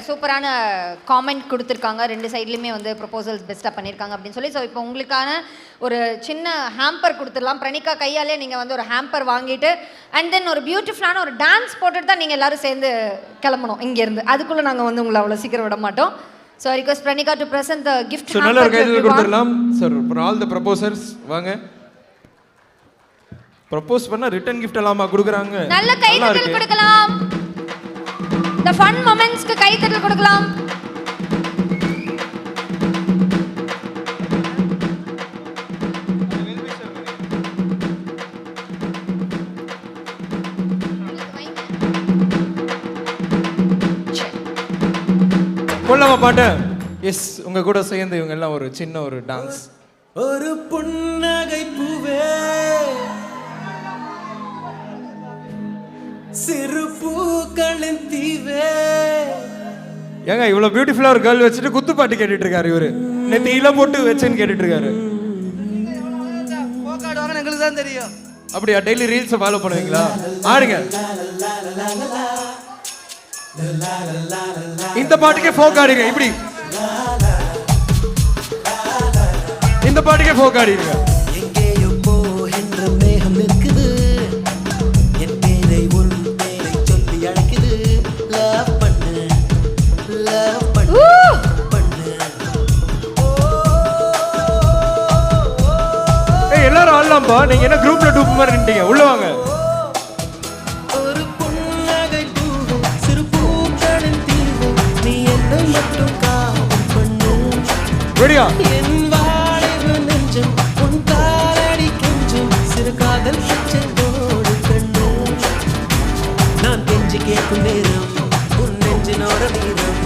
சூப்பரான காமெண்ட் கொடுத்துருக்காங்க. 2 சைட்லையுமே வந்து ப்ரொபோசல்ஸ் பெஸ்ட்டாக பண்ணியிருக்காங்க அப்படின்னு சொல்லி. ஸோ இப்போ உங்களுக்கான ஒரு சின்ன ஹேம்பர் கொடுத்துடலாம். பிரணிகா கையாலே நீங்கள் வந்து ஒரு ஹேம்பர் வாங்கிட்டு அண்ட் தென் ஒரு பியூட்டிஃபுல்லான ஒரு டான்ஸ் போட்டுட்டு தான் நீங்கள் எல்லோரும் சேர்ந்து கிளம்பணும் இங்கேருந்து. அதுக்குள்ளே நாங்கள் வந்து உங்களை அவ்வளோ சீக்கிரம் விட மாட்டோம். So I request Pranika to present the gift. So நல்ல ஒரு கையில் கொடுத்துடலாம் sir. For all the proposers வாங்க. ப்ரொபோஸ் பண்ணா ரிட்டர்ன் கிஃப்ட் எல்லாமா கொடுக்குறாங்க. நல்ல கைத்தட்டல் கொடுக்கலாம். the fun moments க்கு கைத்தட்டல் கொடுக்கலாம். கொள்ளமா பாட்டு. எஸ், உங்க கூட சேர்ந்து இவங்க எல்லாம் ஒரு சின்ன ஒரு டான்ஸ். ஒரு புன்னகை பூவே சிறு பூக்களின் தீவே. ஏங்க இவ்வளவு பியூட்டிஃபுல்லா ஒரு கேர்ள் வச்சுட்டு குத்து பாட்டு கேட்டுட்டு இருக்காரு இவரு. நேத்து இல போட்டு வச்சேன்னு கேட்டுட்டு இருக்காரு. போக்காடுவாங்க எங்களுக்கு தான் தெரியும். அப்படியா? டெய்லி ரீல்ஸ் ஃபாலோ பண்ணுவீங்களா? ஆடுங்க. இந்த பாட்டுக்கே ஃபோக் ஆடுங்க. இப்படி இந்த பாட்டுக்கே ஃபோக் ஆடுங்க. எங்கேயோ போகின்ற மேகம் நிற்குது, என் பேரை உன் பேரை சொல்லி அழைக்குது. லவ் பண்ணு பண்ணு. ஏய் எல்லாரும் ஆடலாம்பா. நீங்க என்ன குரூப்ல டூப் மாதிரி நின்றீங்க? உள்ள வாங்க. ஒரு புன்னகை பூவே சிறு பூக்களின் தீவே, நீ என்னை மட்டும் காவல் பண்ணு. ரெடியா? என் வாழைவு நெஞ்சம் உன் காலடி கெஞ்சும், சிறு காதல் பச்சையோடு கண்ணு. நான் கெஞ்சி கேட்கும் நேரம் உன் நெஞ்சினோட வீரம்.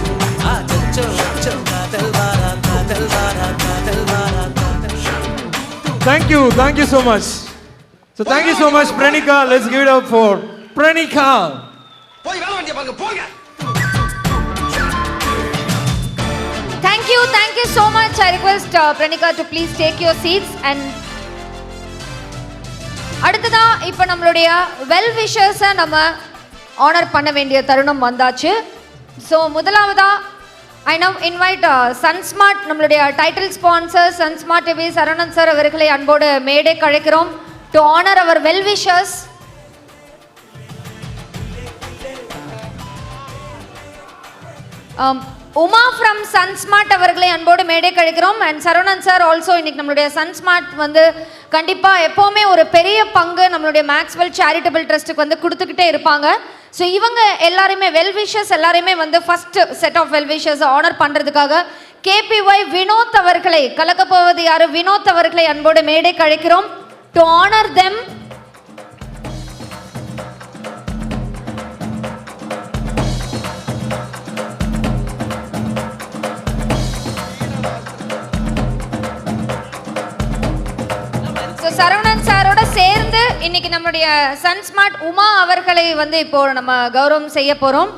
ஆச்சோ அச்சோ காதல் வாரா காதல் வாரா காதல் வாரா காதல். Thank you so much. So thank you so much Pranika. Let's give it up for Pranika. போய் வேலை வண்டியை பாருங்க போங்க. Thank you so much. I request Pranika to please take your seats. And அடுத்ததா இப்போ நம்மளுடைய வெல் விஷர்ஸை நம்ம ஆனர் பண்ண வேண்டிய தருணம் வந்தாச்சு. ஸோ முதலாவதா ஐ நவ் இன்வைட் சன்ஸ்மார்ட் நம்மளுடைய title sponsor Sunsmart TV Saravanan sir அவர்களை அன்போடு மேடைக்கு அழைக்கிறோம் டு ஆனர் அவர் well wishers. Uma from Sunsmart அவர்களை அன்போடு மேடை கழிக்கிறோம். அண்ட் சரவணன் சார் ஆல்சோ இன்னைக்கு நம்மளுடைய சன்ஸ்மார்ட் வந்து கண்டிப்பாக எப்போவுமே ஒரு பெரிய பங்கு நம்மளுடைய மேக்ஸ்வெல் சேரிட்டபிள் ட்ரஸ்ட்டுக்கு வந்து கொடுத்துக்கிட்டே இருப்பாங்க. ஸோ இவங்க எல்லாருமே வெல் விஷர்ஸ் எல்லாருமே வந்து first set of well wishers honour பண்ணுறதுக்காக கேபிஒய் வினோத் அவர்களை கலக்கப்போவது யாரு வினோத் அவர்களை அன்போடு மேடை கழிக்கிறோம் டு ஆனர் தெம். சரவணன் சாரோட சேர்ந்து இன்னைக்கு நம்மளுடைய சன்ஸ்மார்ட் உமா அவர்களை வந்து இப்போ நம்ம கௌரவம் செய்ய போறோம்.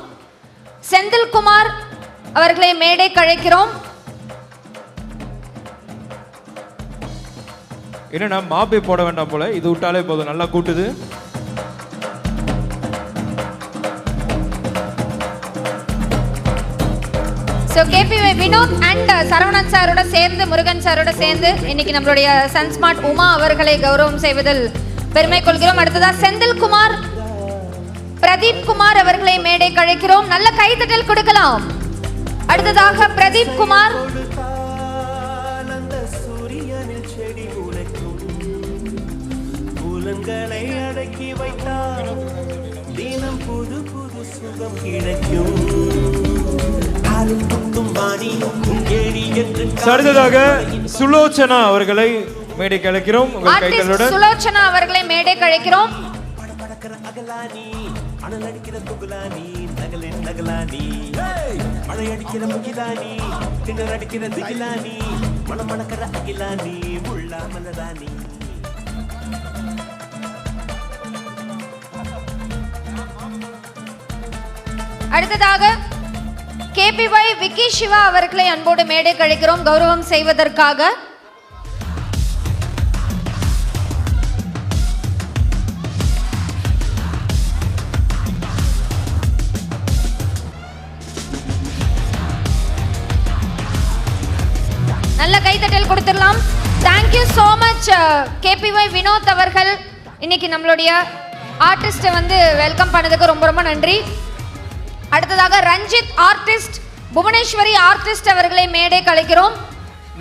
செந்தில்குமார் அவர்களை மேடை கழைக்கிறோம். என்னன்னா மாப்பே போட வேண்டாம் போல, இது விட்டாலே போதும், நல்லா கூட்டுது. So KPY Vinod and Saravanan சாரோட சேர்ந்து முருகன் சாரோட சேர்ந்து இன்னைக்கு நம்மளுடைய சன்ஸ்மார்ட் உமா அவர்களை கௌரவம் செய்வதில் பெருமை கொள்கிறோம். அடுத்ததா செந்தில்குமார் பிரதீப் குமார் அவர்களை மேடை கழைக்கிறோம். நல்ல கைத்தட்டல் கொடுக்கலாம். அடுத்ததாக பிரதீப் குமார். அடக்கி வைத்தார் தினம் புது புது சுகம் கிடைக்கும். அடுத்ததாக சுலோச்சனா அவர்களை மேடை கழைக்கிறோம். சுலோச்சனா அவர்களை மேடை கழைக்கிறோம். அடுத்ததாக கேபிஒய் விக்கி சிவா அவர்களை அன்போடு மேடை கழிக்கிறோம் கௌரவம் செய்வதற்காக. நல்ல கைத்தட்டல் கொடுத்துடலாம். Thank you so much KPY Vinoth அவர்கள் இன்னைக்கு நம்மளுடைய ஆர்டிஸ்ட்டை வந்து வெல்கம் பண்ணதுக்கு ரொம்ப ரொம்ப நன்றி. அடுத்ததாக ரஞ்சித் ஆர்டிஸ்ட், புவனேஸ்வரி ஆர்டிஸ்ட் அவர்களை மேடை கலைக்கிறோம்.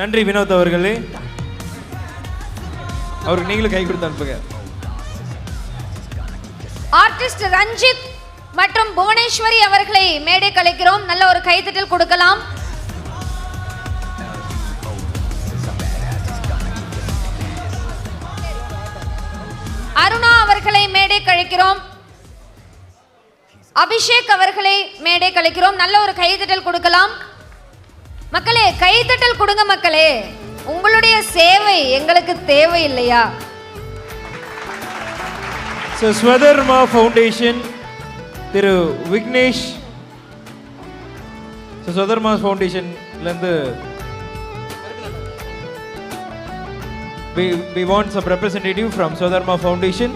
நன்றி வினோத் அவர்களே. அவருக்கு நீங்களும் கை கொடுத்து அனுப்புங்க. ஆர்டிஸ்ட் ரஞ்சித் மற்றும் புவனேஸ்வரி அவர்களை மேடை கலைக்கிறோம். நல்ல ஒரு கைத்தட்டல் கொடுக்கலாம். அருணா அவர்களை மேடை கழிக்கிறோம். அபிஷேக் அவர்களை மேடை கழிக்கிறோம். நல்ல ஒரு கைத்தட்டல் கொடுக்கலாம். மக்களே கைத்தட்டல் கொடுங்க மக்களே, உங்களுடைய சேவை எங்களுக்கு தேவை இல்லையா? ஸ்வதர்மா ஃபவுண்டேஷன் திரு விக்னேஷ், ஸ்வதர்மா ஃபவுண்டேஷன்லேருந்து we want some representative from Swadharma Foundation.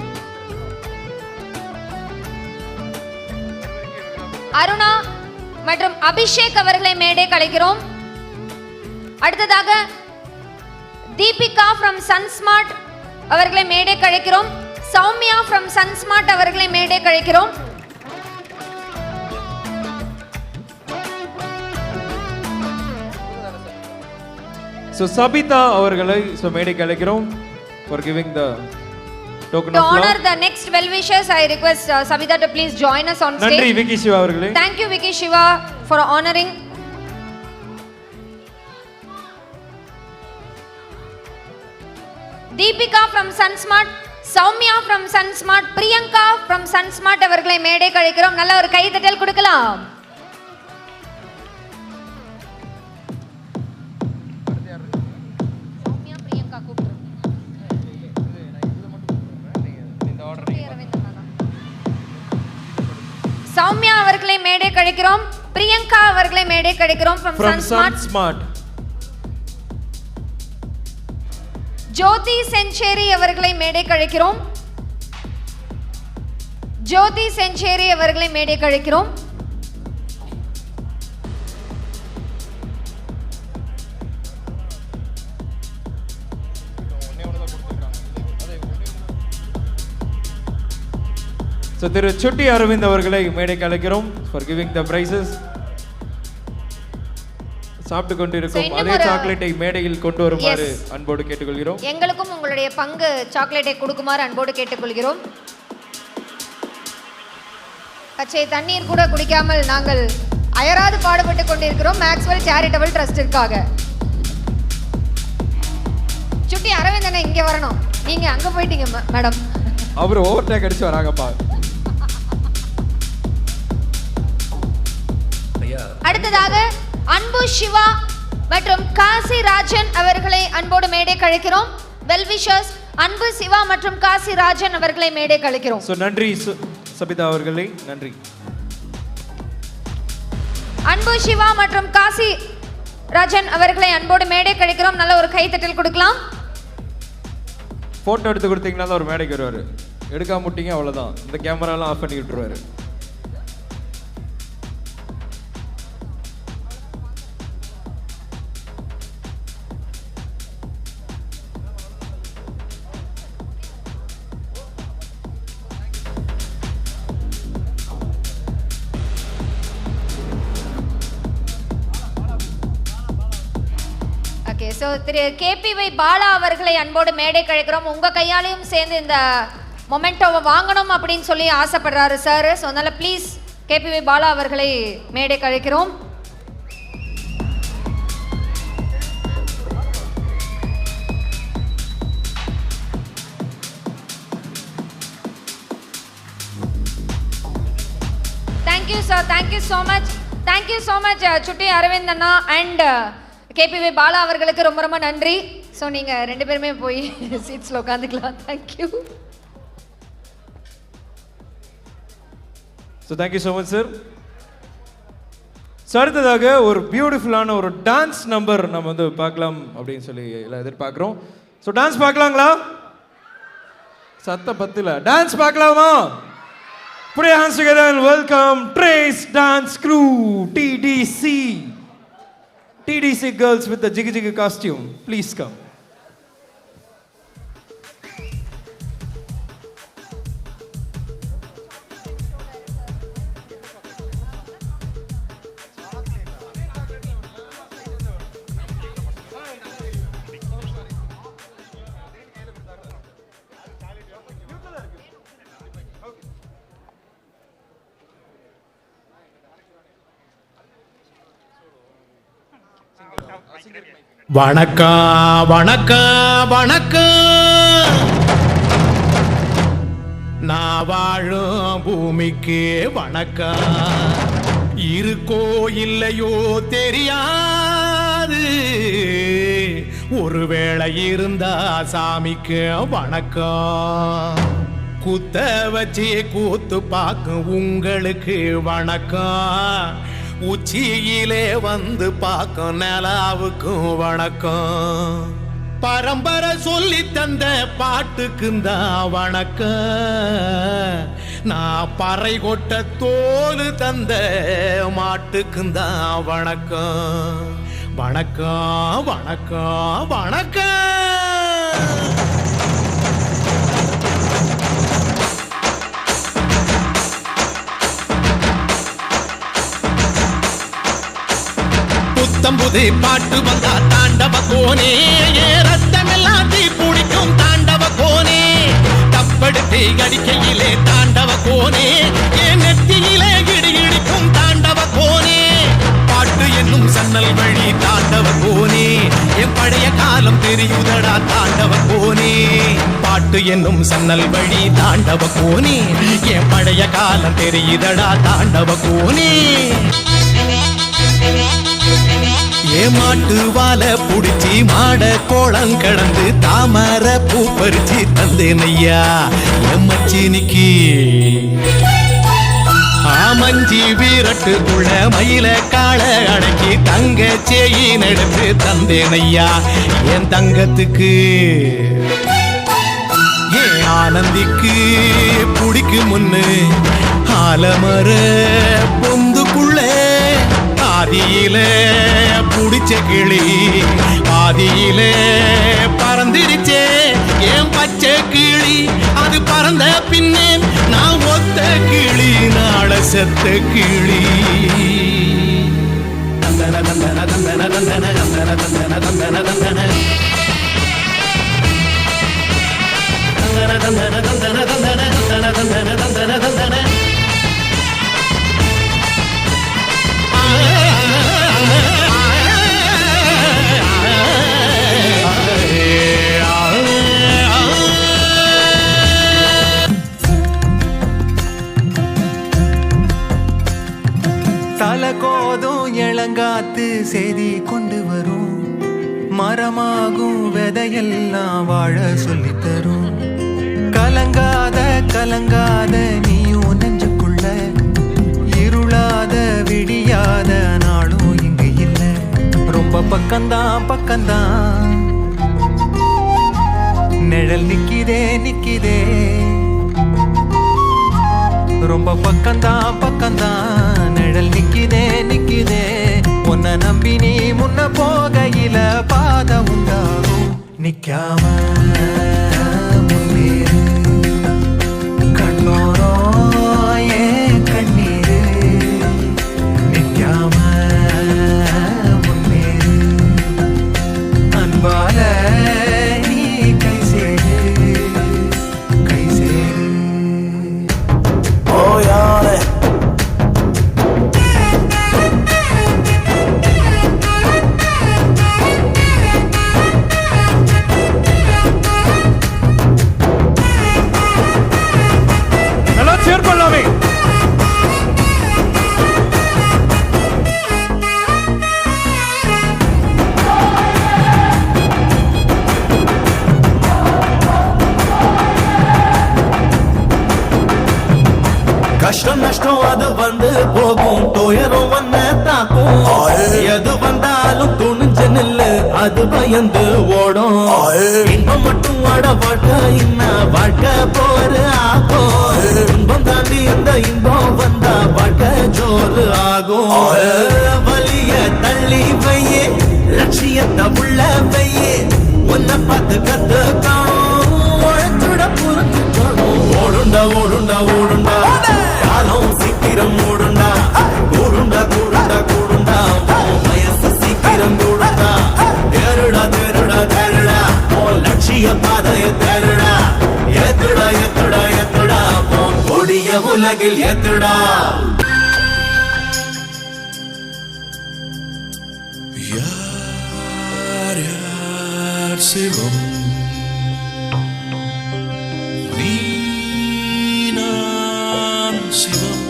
Aruna மற்றும் அபிஷேக் அவர்களை மேடை கலைக்கிறோம். அடுத்ததாக தீபிகா ஃப்ரம் சன்ஸ்மார்ட் அவர்களை மேடை கலைக்கிறோம். சௌமியா ஃப்ரம் சன்ஸ்மார்ட் அவர்களை மேடை கலைக்கிறோம். So Sabita அவர்களை மேடை கலைக்கிறோம் for giving the token To of honor love. the next well wishers, I request Savita to please join us on stage. நன்றி விக்கி சிவா அவர்களே. Thank you Vicky Shiva for honoring. Deepika from Sunsmart, Soumya from Sunsmart, Priyanka from Sunsmart அவர்களை மேடை கழிக்கிறோம். நல்ல ஒரு கைத்தட்டல் கொடுக்கலாம். சௌமியா பிரியங்கா கூப்பிடு. சௌமியா அவர்களை மேடை கழிக்கிறோம். பிரியங்கா அவர்களை மேடை கழிக்கிறோம் from Sunsmart. ஜோதி செஞ்சேரி அவர்களை மேடை கழிக்கிறோம். ஜோதி செஞ்சேரி அவர்களை மேடை கழிக்கிறோம். So திரு சுட்டி அரவிந்த் அவர்களை மேடை கலைக்கிறோம் for giving the prizes. சாப்பிட்டு கொண்டிருக்கும் அதே சாக்லேட்டை மேடையில் கொண்டு வருமாறு அன்போடு கேட்டுக்கொள்கிறோம். எங்களுக்கும் உங்களுடைய பங்கு சாக்லேட்டை கொடுக்குமாறு அன்போடு கேட்டுக்கொள்கிறோம். பச்சை தண்ணீர் கூட குடிக்காமல் நாங்கள் அயராது பாடுபட்டு கொண்டிருக்கிறோம் மேக்ஸ்வெல் சேரிட்டபிள் ட்ரஸ்டிற்காக. சுட்டி அரவிந்தனை இங்க வரணும், நீங்க அங்க போயிட்டீங்க மேடம். அவர் ஓவர்டேக் அடிச்சு வராங்கப்பா. அடுத்ததாக அன்பு சிவா மற்றும் காசி ராஜன் அவர்களை அன்போடு மேடை கழிக்கிறோம். வெல்விஷர்ஸ் அன்பு சிவா மற்றும் காசி ராஜன் அவர்களை மேடை கழிக்கிறோம். சோ நன்றி சபிதா அவர்களே, நன்றி. அன்பு சிவா மற்றும் காசி ராஜன் அவர்களை அன்போடு மேடை கழிக்கிறோம். நல்ல ஒரு கைத்தட்டல் கொடுக்கலாம். போட்டோ எடுத்து கொடுத்தீங்கன்னா தான் ஒரு மேடைக்கு வருவாரு. எடுக்காம முட்டிங்க அவ்வளவுதான், இந்த கேமராலாம் ஆஃப் பண்ணி விட்டுருவாரு. ஓகே, ஸோ திரு கேபிஒய் பாலா அவர்களை அன்போடு மேடை கழிக்கிறோம். உங்கள் கையாலையும் சேர்ந்து இந்த மொமெண்டோவை வாங்கணும் அப்படின்னு சொல்லி ஆசைப்படுறாரு சார். ஸோ அதனால் ப்ளீஸ் கேபிஒய் பாலா அவர்களை மேடை கழிக்கிறோம். Thank you sir, thank you so much. Thank you so much சுட்டி அரவிந்த் அண்ணா அண்ட் கேபிஒய் பாலா அவர்களுக்கு ரொம்ப ரொம்ப நன்றி. ஸோ நீங்கள் ரெண்டு பேருமே போய் சீட்ஸில் உட்காந்துக்கலாம். Thank you. So thank you so much sir. So அடுத்ததாக ஒரு பியூட்டிஃபுல்லான ஒரு டான்ஸ் நம்பர் நம்ம வந்து பார்க்கலாம் அப்படின்னு சொல்லி எல்லாம் எதிர்பார்க்குறோம். ஸோ டான்ஸ் பார்க்கலாங்களா? சத்த பத்தில் டான்ஸ் பார்க்கலாமா? Put your hands together and welcome Trace Dance Crew, TDC. TDC girls with the jiggy jiggy costume. Please come. வணக்கம் வணக்கம் வணக்கம். நான் வாழும் பூமிக்கு வணக்கம். இருக்கோ இல்லையோ தெரியாது, ஒருவேளை இருந்தா சாமிக்கு வணக்கம். குத்த வச்சு கூத்து பார்க்கும் உங்களுக்கு வணக்கம். உச்சியிலே வந்து பார்க்கும் நிலாவுக்கும் வணக்கம். பரம்பரை சொல்லி தந்த பாட்டுக்குந்தான் வணக்கம். நான் பறை கொட்ட தோல் தந்த மாட்டுக்குந்தான் வணக்கம். வணக்கம் வணக்கம் வணக்கம். புத்தம்புது பாட்டு வந்தா தாண்டவ கோனே, ரத்தமெல்லாம் தீ பிடிக்கும் தாண்டவ கோனே. தப்படுத்தி அடிக்கையிலே தாண்டவ கோனே, என் நெத்தியிலே இடி இடிக்கும் தாண்டவ கோனே. பாட்டு என்னும் சன்னல் வழி தாண்டவ கோனே, என் பழைய காலம் தெரியுதடா தாண்டவ கோனே. பாட்டு என்னும் சன்னல் வழி தாண்டவ கோனே, என் பழைய காலம் தெரியுதடா தாண்டவ கோனே. ஏமாட்டு வாழ புடிச்சி மாட கோளம் கடந்து தாமர பூ பறிச்சு தந்தேன் ஐயா எம்மச்சினிக்கு. ஆமஞ்சி வீரட்டுக்குள்ள மயில கால அடக்கி தங்க செயின் எடுத்து தந்தேன் ஐயா என் தங்கத்துக்கு. ஏன் ஆனந்திக்கு புடிக்கு முன்னு ஆலமர பொந்துக்குள்ள பாதியில புடிச்ச கிளி பாதியில பறந்துடுச்சே என் பச்சை கிளி. அது பறந்த பின்னே நான் ஒத்த கிளி நாள செத்த கிளி. தந்தன தந்தன தந்தன தந்தன தந்தன தந்தன தந்தன தந்தன தந்தன தந்தன தந்தன தந்தன தந்தன தந்தன தந்தன. தலகோதும் இளங்காத்து செய்தி கொண்டு வரும், மரமாகும் விதையெல்லாம் வாழ சொல்லித்தரும். கலங்காத கலங்காத நீயும் நெஞ்சுக்குள்ள, இருளாத விடியாத நாளும் இங்கு இல்ல. ரொம்ப பக்கம்தான் பக்கம்தான் நிழல் நிக்கிதே நிக்கிதே. ரொம்ப பக்கம்தான் பக்கம்தான் நிழல் நிக்கிதே நிக்கிதே. உன்னை நம்பி நீ முன்ன போகையில பாத உண்டாகும். நிக்காம முன்னேறு கண்ணோரோ ஏன் கண்ணீரு. நிக்காம முன்னேறு அன்பால நீ கை சேரு கை சேரு. நல்லா cheer பண்ணலாமே. கஷ்டம் நஷ்டம் அது வந்து போகும், துயரம் வந்த தாக்கும். எது வந்தாலும் துணிஞ்சு நில்லு, அது பயந்து ஓடும். இன்பம் மட்டும் வாட வாழ்க்கை இன்ன வாழ்க்கை போரு ஆகும். இன்பம் தாண்டி இந்த இன்பம் வந்தா வாழ்க்கை ஜோறு ஆகும். வலிய தள்ளி வையே லட்சியத்தை உள்ள வையே உன்னை பார்த்து கத்துக்கணும் உழைச்சுட புரிஞ்சுக்கணும் ஓடுண்டா ஓடுண்டா ஓடுண்டா காலம் சீக்கிரம் ஓடுண்டா கூடுண்டா கூடுண்டா கூடுண்டா வயசு சீக்கிரம் கூடுண்டா தேருடா தேருடா தேருடா உன் லட்சிய பாதைய தேருடா ஏத்துடா ஏத்துடா ஏத்துடா உன் கொடிய உலகில் ஏத்துடா யார் யார் சிவம் நீனான் சிவம்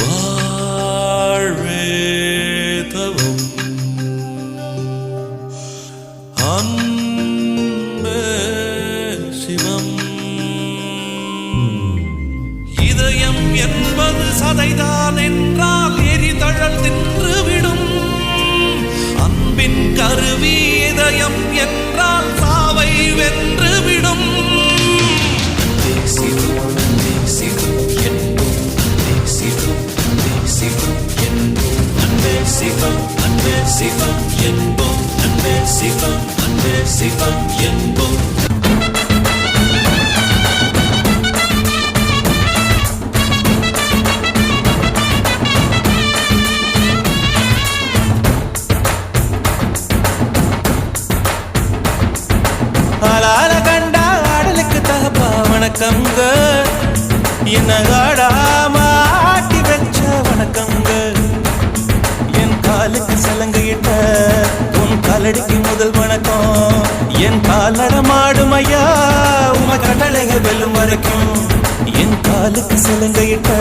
வாழ்வே தவம் அன்பே சிவம் இதயம் என்பது சதைதான் என்றால் எரிதழல் தின்றுவிடும் அன்பின் கருவி இதயம் என்றால் சாவை வென்றுவிடும் அன்பே சிவம் அன்பே சிவம் என்போம் அன்பே சிவம் அன்பே சிவம் என்போம் அன்பே சிவம் அன்பே சிவம் என்போம் அன்பே சிவம் அன்பே சிவம் என்போம் ஆளால கண்டா ஆடலுக்கு தகப்பா வணக்கங்க என்ன ஆடாம ஆட்டி வச்ச வணக்கங்க என் காலுக்கு சலங்கையிட்ட உன் காலடிக்கு முதல் வணக்கம் என் காலடமாடும் ஐயா உம கடலைகள் வெல்லும் வரைக்கும் என் காலுக்கு சலங்கையிட்ட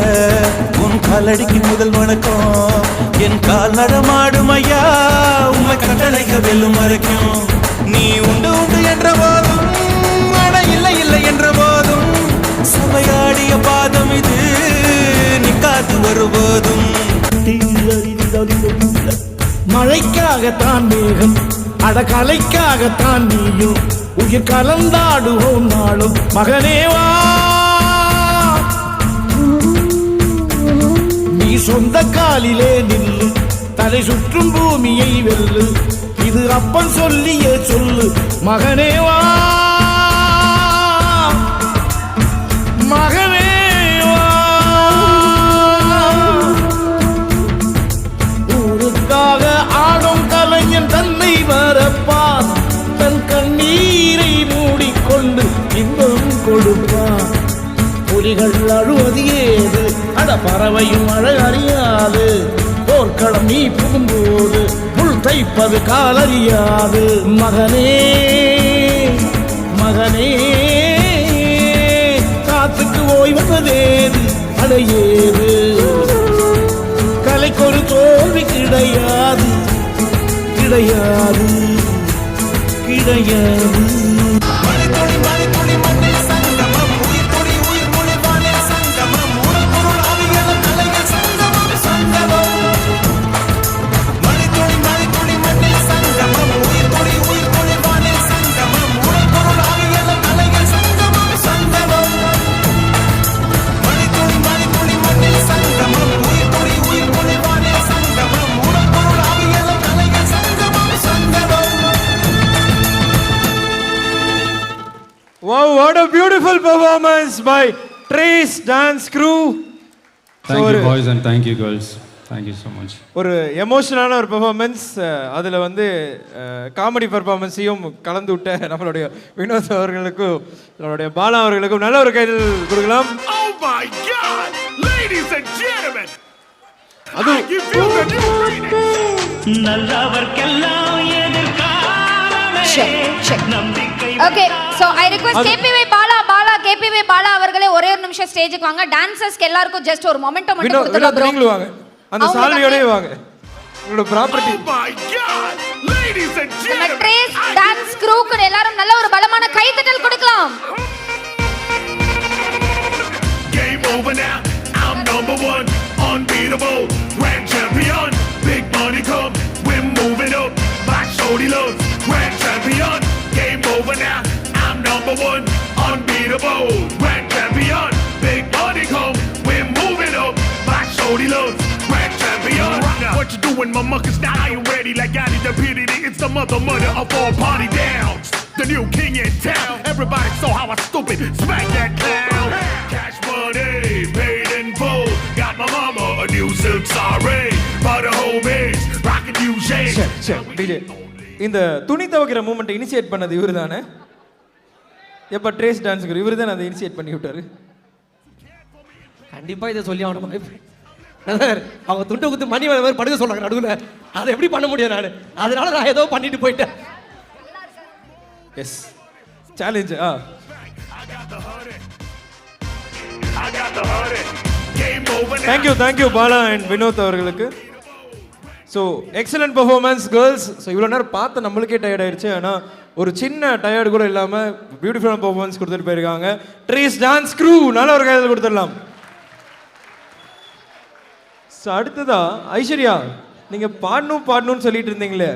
உன் காலடிக்கு முதல் வணக்கம் என் கால் நடமாடும் ஐயா உம கடலைகள் வெல்லும் வரைக்கும் நீ உண்டு உண்டு என்ற போதும் அட இல்லை இல்லை என்ற போதும் சபையாடிய பாதம் இது நிக்காது வருவதும் மழைக்காகத்தான் மேகம் அடகலைக்காகத்தான் நீயும் உயிர் கலந்தாடுவோம் நாளும் மகனேவா நீ சொந்த காலிலே நில்லு தலை சுற்றும் பூமியை வெல்லு இது அப்பன் சொல்லிய சொல்லு மகனேவா மகனேவா ஊருக்காக ஆடும் கலைஞன் தன்னை வரப்பான் தன் கண்ணீரை மூடிக்கொண்டு இன்பம் கொடுப்பான் புலிகள் அழுவது ஏது அட பறவையும் அழ அறியாது போர்க்களம் நீ புகும்போது புல் தைப்பது காலறியாது மகனே மகனே காத்துக்கு ஓய்வதேது அடையேது கலைக்கொரு தோல்வி கிடையாது கிடையாது கிடையாது Wow, what a beautiful performance by Trace Dance Crew. Thank you boys and thank you girls. Thank you so much. ஒரு எமோஷனலான ஒரு பெர்ஃபார்மன்ஸ், அதில் வந்து காமெடி பெர்ஃபார்மன்ஸையும் கலந்து விட்ட நம்மளுடைய வினோத் அவர்களுக்கும் நம்மளுடைய பாலா அவர்களுக்கும் நல்ல ஒரு கைதல் கொடுக்கலாம். Oh my God! Ladies and gentlemen! அது You feel the new greatness! நல்லவர்க்கெல்லாம் எதிர்காலமே நம்பிக்கை okay so I request KPV Bala KPV Bala அவர்களே ஒரே ஒரு நிமிஷம் ஸ்டேஜுக்கு வாங்க. டான்சர்ஸ்க்கு எல்லாருக்கும் ஜஸ்ட் ஒரு மொமெண்டோ மட்டும் கொடுத்துடலாம் bro. நீங்களும் வாங்க, அந்த சால்வையோடய வாங்க, உங்களோட property. Oh my God! Ladies and நம்ம gentlemen! ட்ரேஸ் டான்ஸ் க்ரூக்கு எல்லாரும் நல்ல ஒரு பலமான கைதட்டல் கொடுக்கலாம். Game over now. I'm number one, unbeatable, grand champion. Big money come, we're moving up. My shorty loves grand champion. Game over now. I'm number one, unbeatable, grand champion. Big money come, we're moving up. My shorty loves grand champion. What you doing, my muckers? Now I am ready like I need the pity. It's the mother of all party downs. The new king in town. Everybody saw how I stupid smack that clown. Cash money, paid in full. Got my mama a new silk saree. Bought her homies, rockin' new shades. DJ இந்த துணி துவைக்கிற moment initiate பண்ணது இவரு தானே? எப்போ trace டான்ஸுக்கு இவரு தான் அதை இனிஷியேட் பண்ணி விட்டாரு. கண்டிப்பா இதை சொல்லி ஆகணும். அவங்க துண்டு குத்து மணி வேலை மாதிரி படுக்க சொல்றாங்க நடுவில். அதை எப்படி பண்ண முடியும் நான்? அதனால நான் ஏதோ பண்ணிட்டு போயிட்டேன். Yes challenge. Thank you Bala and Vinod அவர்களுக்கு. So excellent performance girls. So இவ்வளோ நேரம் பார்த்து நம்மளுக்கே டயர்ட் ஆயிடுச்சு. ஆனால் ஒரு சின்ன டயர்டு கூட இல்லாமல் பியூட்டிஃபுல்லான பெர்ஃபார்மன்ஸ் கொடுத்துட்டு போயிருக்காங்க. ட்ரேஸ் டான்ஸ் க்ரூ நல்ல ஒரு கையில் கொடுத்துடலாம். ஸோ அடுத்ததா ஐஸ்வர்யா, நீங்கள் பாடணும்னு சொல்லிட்டு இருந்தீங்களே.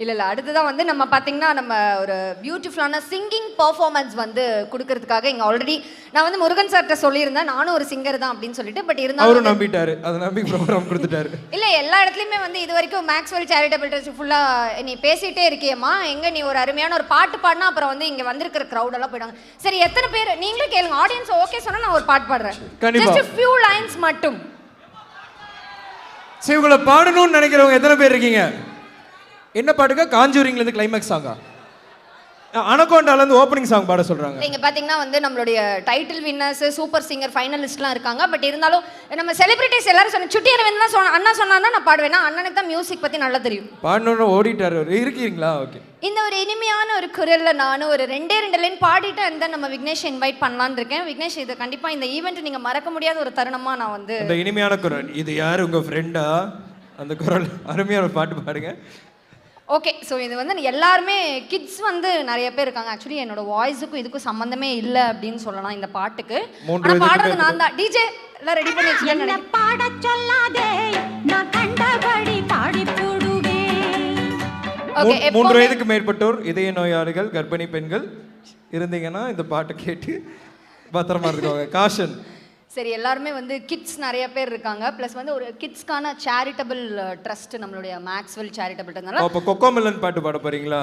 இல்லை அடுத்ததான் வந்து நம்ம பார்த்தீங்கன்னா நம்ம ஒரு பியூட்டிஃபுல்லான சிங்கிங் பர்ஃபார்மன்ஸ் வந்து கொடுக்கறதுக்காக இங்கே ஆல்ரெடி நான் வந்து முருகன் சார்கிட்ட சொல்லியிருந்தேன் நானும் ஒரு சிங்கர் தான் அப்படின்னு சொல்லிட்டு. பட் இருந்தாலும் அவரும் நம்பிட்டாரு, அதை நம்பி ப்ரோக்ராம் கொடுத்துட்டாரு. இல்லை எல்லா இடத்துலையுமே வந்து இது வரைக்கும் மேக்ஸ்வெல் சேரிட்டபிள் ட்ரஸ்ட் ஃபுல்லாக நீ பேசிகிட்டே இருக்கியம்மா, எங்கே நீ ஒரு அருமையான ஒரு பாட்டு பாடினா அப்புறம் வந்து இங்கே வந்திருக்கிற க்ரௌடெல்லாம் போயிடுவாங்க. சரி எத்தனை பேர் நீங்களும் கேளுங்க, ஆடியன்ஸ் ஓகே சொன்னால் நான் ஒரு பாட்டு பாடுறேன். ஜஸ்ட் ஃபியூ லைன்ஸ் மட்டும். சரி உங்களை பாடணும்னு நினைக்கிறவங்க எத்தனை பேர் இருக்கீங்க? என்ன பாட்டுக்கா? காஞ்சூரிங்லேருந்து கிளைமேக்ஸ் சாங்கா? அனகோண்டாலேருந்து ஓப்பனிங் சாங் பாட சொல்கிறாங்க. இங்கே பார்த்தீங்கன்னா வந்து நம்மளுடைய டைட்டில் வின்னர்ஸ் சூப்பர் சிங்கர் ஃபைனலிஸ்ட்லாம் இருக்காங்க. பட் இருந்தாலும் நம்ம செலிபிரிட்டிஸ் எல்லாரும் சொன்ன சுட்டி அரவிந்த் தான் அண்ணா சொன்னா நான் பாடுவேன்னா அண்ணனுக்கு தான் மியூசிக் பற்றி நல்லா தெரியும். பாடணுன்னு ஓடிட்டாரு. இருக்கீங்களா? ஓகே. இந்த ஒரு இனிமையான ஒரு குரலில் நானும் ஒரு ரெண்டே லைன் பாடிட்டு அந்த நம்ம விக்னேஷ் இன்வைட் பண்ணலான்னு இருக்கேன். விக்னேஷ் இது கண்டிப்பாக இந்த ஈவெண்ட் நீங்கள் மறக்க முடியாத ஒரு தருணமாக நான் வந்து இந்த இனிமையான குரல். இது யார் உங்கள் ஃப்ரெண்டா? அந்த குரல் அருமையான பாட்டு பாடுங்க. ஓகே. ஸோ இது வந்து எல்லாருமே கிட்ஸ் வந்து நிறைய பேர் இருக்காங்க. ஆக்சுவலி என்னோட வாய்ஸுக்கும் இதுக்கும் சம்மந்தமே இல்லை அப்படின்னு சொல்லலாம் இந்த பாட்டுக்கு. ஆனால் பாடுறது நான் தான். டிஜே எல்லாம் ரெடி பண்ணி வச்சுக்கேன். பாட சொல்லாதே நான் கண்டபடி பாடி போடுவேன். ஓகே. 3 வயதுக்கு மேற்பட்டோர், இதய நோயாளிகள், கர்ப்பிணி பெண்கள் இருந்தீங்கன்னா இந்த பாட்டை கேட்டு பத்திரமா இருக்காங்க. காஷன். சரி எல்லாருமே வந்து கிட்ஸ் நிறைய பேர் இருக்காங்க. ப்ளஸ் வந்து ஒரு கிட்ஸ்க்கான சேரிட்டபிள் ட்ரஸ்ட் நம்மளுடைய மேக்ஸ்வெல் சேரிட்டபிள் ட்ரஸ்ட்னால அப்போ கொக்கோமெலன் பாட்டு பாட போறீங்களா?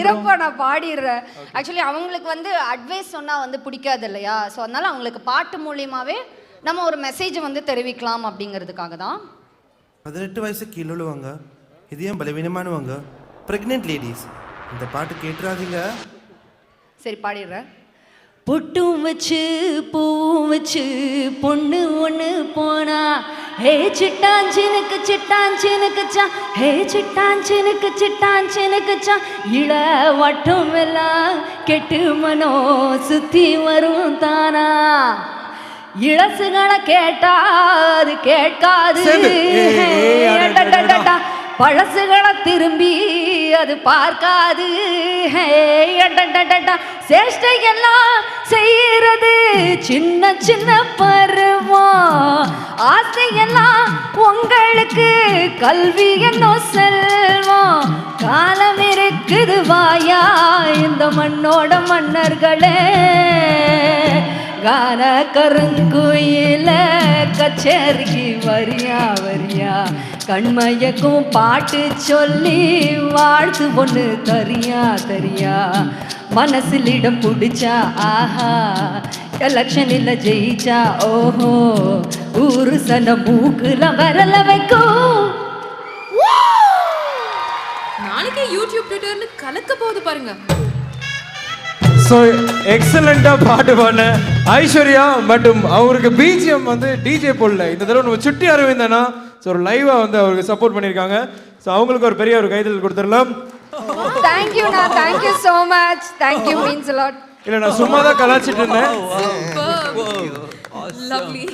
இருப்பா நான் பாடிடுறேன். ஆக்சுவலி அவங்களுக்கு வந்து அட்வைஸ் சொன்னால் வந்து பிடிக்காது இல்லையா? ஸோ அதனால அவங்களுக்கு பாட்டு மூலியமாகவே நம்ம ஒரு மெசேஜ் வந்து தெரிவிக்கலாம் அப்படிங்கிறதுக்காக தான். 18 வயசு கீழே உள்ளவங்க, இதயம் பலவீனமானவங்க, ப்ரெக்னென்ட் லேடிஸ் இந்த பாட்டு கேட்டுறாதீங்க. சரி பாடிடுறேன். பொட்டும் வச்சு பூவும் வச்சு பொண்ணு ஒன்று போனா ஹே சிட்டாஞ்சினுக்கு சிட்டாஞ்சினுக்குச்சா ஹே சிட்டாஞ்சினுக்குச்சா இள வட்டம் எல்லாம் கெட்டு மனோ சுத்தி வரும் தானா இளசுகளை கேட்டா அது கேட்காது பழசுகளை திரும்பி அது பார்க்காது சேஷ்டையெல்லாம் செய்யறது சின்ன சின்ன பருவம் ஆசையெல்லாம் உங்களுக்கு கல்வி என்னும் செல்வம் காலம் இருக்குது வாயா இந்த மண்ணோட மன்னர்களே கான கருங்குயில கச்சேரிக்கு வரியா கண்மயக்கும் பாட்டு சொல்லி வாழ்த்து ஒன்று தரியா மனசில் இடம் பிடிச்சா ஆஹா எலெக்ஷனில் ஜெயிச்சா ஓஹோ ஊரு சன மூக்குல வரல வைக்கும். நாளைக்கே யூடியூப் ட்விட்டர்னு கலக்க போகுது பாருங்க. ஸோ எக்ஸலண்ட்டாக பாட்டு பாடின ஐஸ்வர்யா மற்றும் அவருக்கு பிஜிஎம் வந்து டிஜே போடல. இந்த தடவை நம்ம சுட்டி அரவிந்தனா ஸோ ஒரு லைவாக வந்து அவருக்கு சப்போர்ட் பண்ணியிருக்காங்க. ஸோ அவங்களுக்கு ஒரு பெரிய ஒரு கைதல் கொடுத்துடலாம். தேங்க்யூண்ணா, thank you so much. Thank you means lot. இல்லை நான் சும்மா தான் கலாச்சிட்டு இருந்தேன். லவ்லி.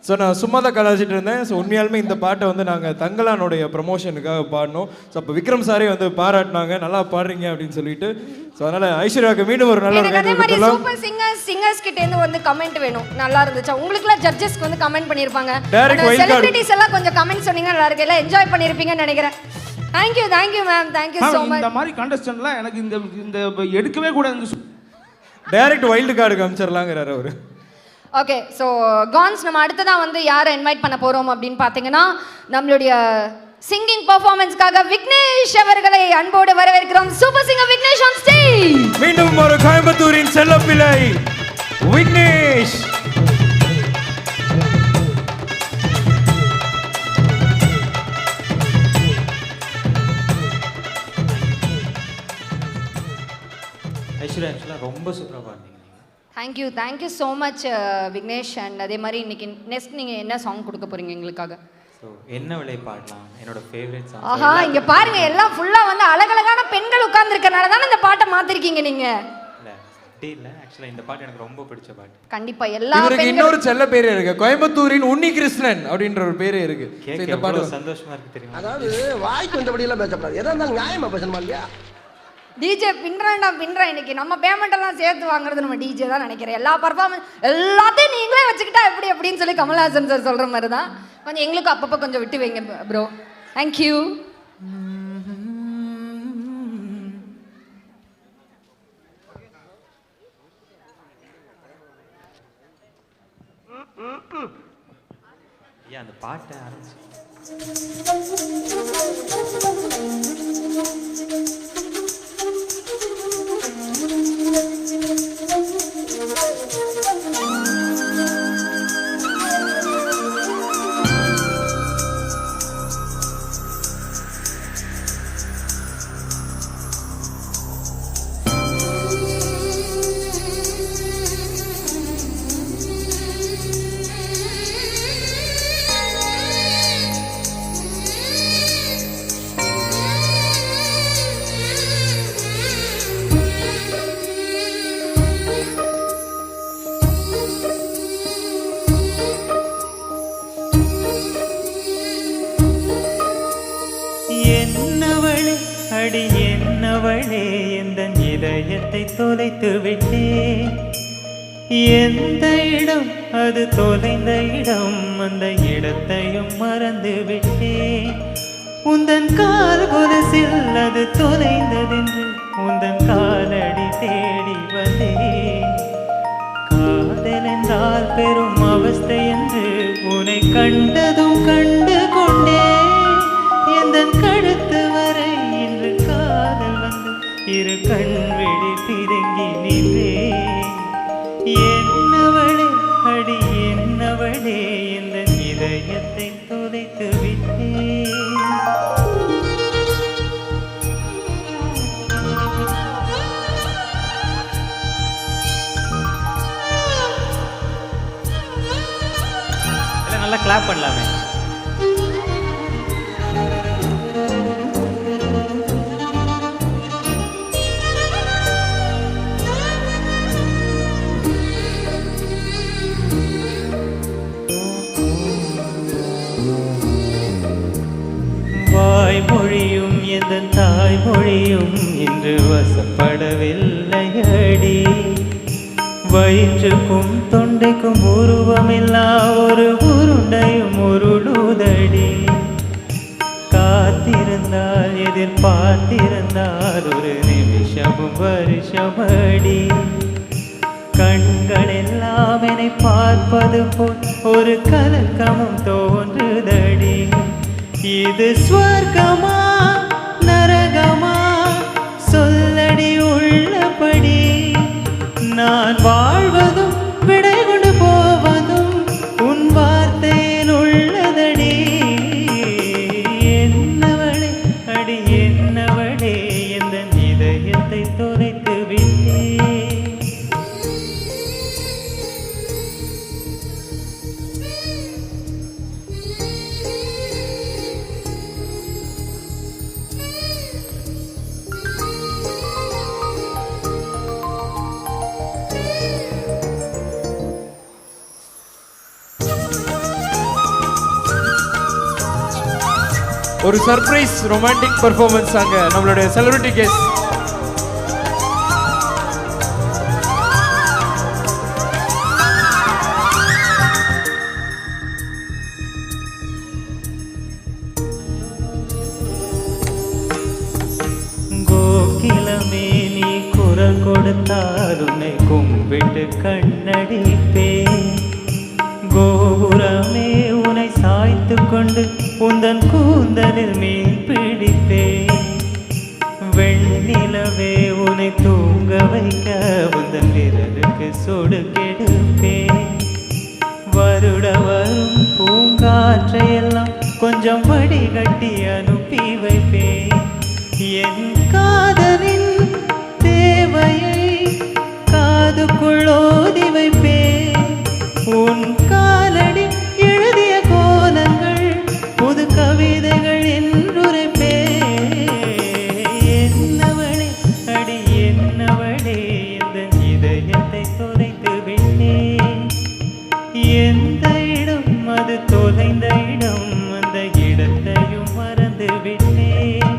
ஸோ நான் சும்மா தான் கலாச்சிட்டு இருந்தேன். ஸோ உண்மையாலுமே இந்த பாட்டை வந்து நாங்கள் தங்கலானுடைய ப்ரமோஷனுக்காக பாடினோம். ஸோ அப்போ விக்ரம் சாரே வந்து பாராட்டினாங்க நல்லா பாடுறீங்க அப்படின்னு சொல்லிட்டு. ஸோ அதனால ஐஸ்வர்யாவுக்கு மீண்டும் ஒரு நல்ல அதே மாதிரி சூப்பர் சிங்கர்ஸ் கிட்ட இருந்து வந்து கமெண்ட் வேணும். நல்லா இருந்துச்சா? உங்களுக்குலாம் ஜட்ஜஸ்க்கு வந்து கமெண்ட் பண்ணியிருப்பாங்க. செலிபிரிட்டிஸ் எல்லாம் கொஞ்சம் கமெண்ட் சொன்னீங்கன்னா நல்லா இருக்கு. எல்லாம் என்ஜாய் பண்ணியிருப்பீங்கன்னு நினைக்கிறேன். Thank you ma'am, thank you so much. இந்த மாதிரி கண்டஸ்டன்ட்லாம் எனக்கு இந்த எடுக்கவே கூடாது. டைரக்ட் வைல்டு கார்டு காமிச்சிடலாங்கிறாரு அவரு. ஓகே, ஸோ கான்ஸ் நம்ம அடுத்ததான் வந்து யாரை இன்வைட் பண்ண போகிறோம் அப்படின்னு பார்த்தீங்கன்னா நம்மளுடைய சிங்கிங் பர்ஃபார்மன்ஸ்க்காக விக்னேஷ் அவர்களை அன்போடு வரவேற்கிறோம். Super singer Vignesh on stage. மீண்டும் ஒரு கோயம்புத்தூரின் செல்லப்பிள்ளை விக்னேஷ். ஐஸ்வர்யா ஆக்சுவலாக ரொம்ப சூப்பராக பாடுறீங்க. Thank you so much Vignesh. And அதே மாதிரி இன்னைக்கு நெக்ஸ்ட் நீங்கள் என்ன சாங் கொடுக்க போகிறீங்க எங்களுக்காக? ஸோ என்ன விலை பாடலாம், என்னோட ஃபேவரட் சாங். ஆஹா, இங்கே பாருங்க, எல்லாம் ஃபுல்லாக வந்து அழகழகான பெண்கள் உட்கார்ந்துருக்கனால தானே இந்த பாட்டை மாற்றிருக்கீங்க நீங்கள். இல்லை அப்படி இல்லை, ஆக்சுவலாக இந்த பாட்டு எனக்கு ரொம்ப பிடிச்ச பாட்டு. கண்டிப்பாக எல்லா இவருக்கு இன்னொரு செல்ல பேரே இருக்கு, கோயம்புத்தூரின் உன்னி கிருஷ்ணன் அப்படின்ற ஒரு பேரே இருக்கு. இந்த பாட்டு சந்தோஷமா இருக்கு தெரியுமா? அதாவது வாய்க்கு வந்தபடி எல்லாம் பேசக்கூடாது, எதா இருந்தாலும் நியாயமா பேசணுமா இல்லையா? டிஜே பின்றேன் இன்னைக்கு நம்ம பேமெண்ட் எல்லாம் சேர்த்து வாங்குறது நம்ம டிஜே தான் நினைக்கிறேன். எல்லா பர்ஃபார்மன்ஸ் எல்லாத்தையும் நீங்களே வச்சுக்கிட்டா எப்படி அப்படின்னு சொல்லி கமல்ஹாசன் சார் சொல்கிற மாதிரி தான். கொஞ்சம் எங்களுக்கு அப்பப்போ கொஞ்சம் விட்டு வைங்க ப்ரோ. தேங்க்யூ. அந்த பாட்டை ஆரம்பிச்சு என்னவளே அடி என்னவளே எந்த இதயத்தை தொலைத்து விட்டேன். எந்த இடம் அது தொலைந்த இடம், அந்த இடத்தையும் மறந்து விட்டேன். உந்தன் கால் கொலுசில் அது தொலைந்ததென்று உந்தன் காலடி தேடி வந்தேன். காதல் என்றால் பெரும் அவஸ்தை என்று உன்னை கண்டதும் கண்டு கொண்டேன். எந்தன் கழுத்து வரை இன்று காதல் வந்து இரு கண் விழி பிதுங்கி நின்றேன். என்னவளே அடி என்னவளே எந்தன் இதயத்தை தொலைத்து விட்டேன். நல்லா கிளாப் பண்ணலாமே. வாய்மொழியும் எந்த தாய்மொழியும் இன்று வசப்படவில்லையடி. வயிற்றுக்கும் தொண்டைக்கும் உருவமில்லா ஒரு உருண்டையும் உருளுதடி. காத்திருந்தால் எதிர்பார்த்திருந்தால் ஒரு நிமிஷமும் வருஷமடி. கண்கள் எல்லாம் என்னை பார்ப்பது போல் ஒரு கலக்கமும் தோன்றுதடி. இது ஸ்வர்க்கமா நரகமா சொல்லடி உள்ளபடி. நான் வாழ்வதும் விடை கொண்டு போவதும் உன் வார்த்தையில் உள்ளதடி. என்னவளே அடி என்னவளே எந்த இதயத்தை தொலைத்து விட்டேன். ஒரு சர்ப்ரைஸ் ரொமான்டிக் பெர்ஃபார்மன்ஸ் அங்க நம்மளுடைய செலிபிரிட்டி கெஸ்ட். கோகிலமே நீ குர குரல் கொடுத்தால் உன்னை கும்பிட்டு கண்ணடிப்பேன். கோபுரமே உன்னை சாய்த்து கொண்டு உந்தன் கூந்தலில் மீன் பிடிப்பேன். வெண்ணிலவே உன்னை தூங்க வைக்க உந்தன் விரலுக்கு சொடு கெடுப்பேன். வருட வரும் பூங்காற்றையெல்லாம் கொஞ்சம் வடிகட்டி அனுப்பி வைப்பேன். என் காதலின் தேவையை காதுக்குள்ளோதி வைப்பேன். உன் காலடி எழுதிய கோலங்கள் புது கவிதைகள் என்றுரைப்பேன். என்னவளே அடி என்னவளே இந்த இதயத்தை தொலைத்து விட்டேன். எந்த இடம் அது தொலைந்த இடம் அந்த இடத்தையும் மறந்து விட்டேன்.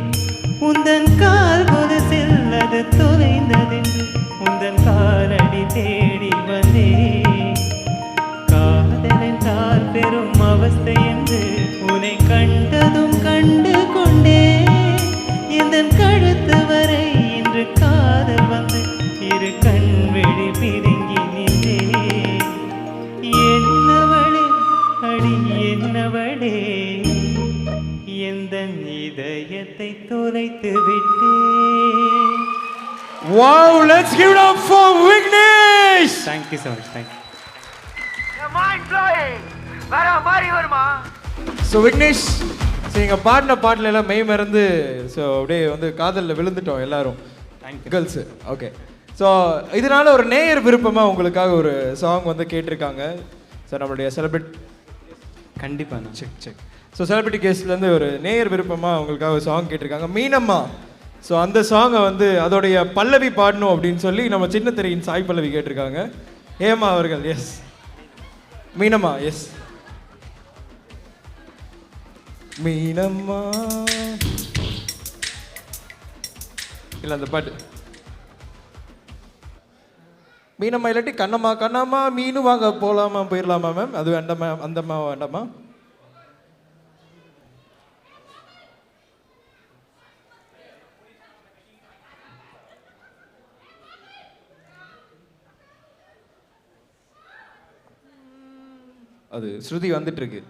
உந்தன் கால் கொலுசில் அது தொலைந்ததென்று உந்தன் காலடி தேடி வந்தேன். காதல் என்றால் பெரும் அவஸ்தை என்று உன்னை கண்டதும் கண்டு கொண்டேன். எந்தன் கழுத்து வரை இன்று காதல் வந்து இரு கண் விழி பிதுங்கி நின்றேன். என்னவளே அடி என்னவளே எந்தன் இதயத்தை தொலைத்து விட்டேன். Wow, let's give it up for Vignesh. Thank you so much. Thank you. So Vignesh, நீங்கள் பாடின பாட்டில் எல்லாம் மெய் மறந்து ஸோ அப்படியே வந்து காதலில் விழுந்துட்டோம் எல்லாரும். Thank you girls. ஓகே, ஸோ இதனால ஒரு நேயர் விருப்பமாக உங்களுக்காக ஒரு சாங் வந்து கேட்டிருக்காங்க. ஸோ நம்மளுடைய செலிபிரிட்டி கண்டிப்பாக செக் ஸோ செலிபிரிட்டி கேஸ்ட்லேருந்து ஒரு நேயர் விருப்பமாக உங்களுக்காக ஒரு சாங் கேட்டிருக்காங்க, மீனம்மா. ஸோ அந்த சாங்கை வந்து அதோடைய பல்லவி பாடணும் அப்படின்னு சொல்லி நம்ம சின்ன திரையின் சாய் பல்லவி கேட்டிருக்காங்க. ஹேமா அவர்கள். எஸ் மீனம்மா. எஸ் மீனம்மா. இல்லை அந்த பாட்டு மீனம்மா இல்லாட்டி கண்ணம்மா. கண்ணம்மா மீனு வாங்க போகலாமா போயிடலாமா மேம்? அது வேண்டாமா? அந்தம்மா வேண்டாமா? அது ஸ்ருதி வந்துட்டு இருக்கு.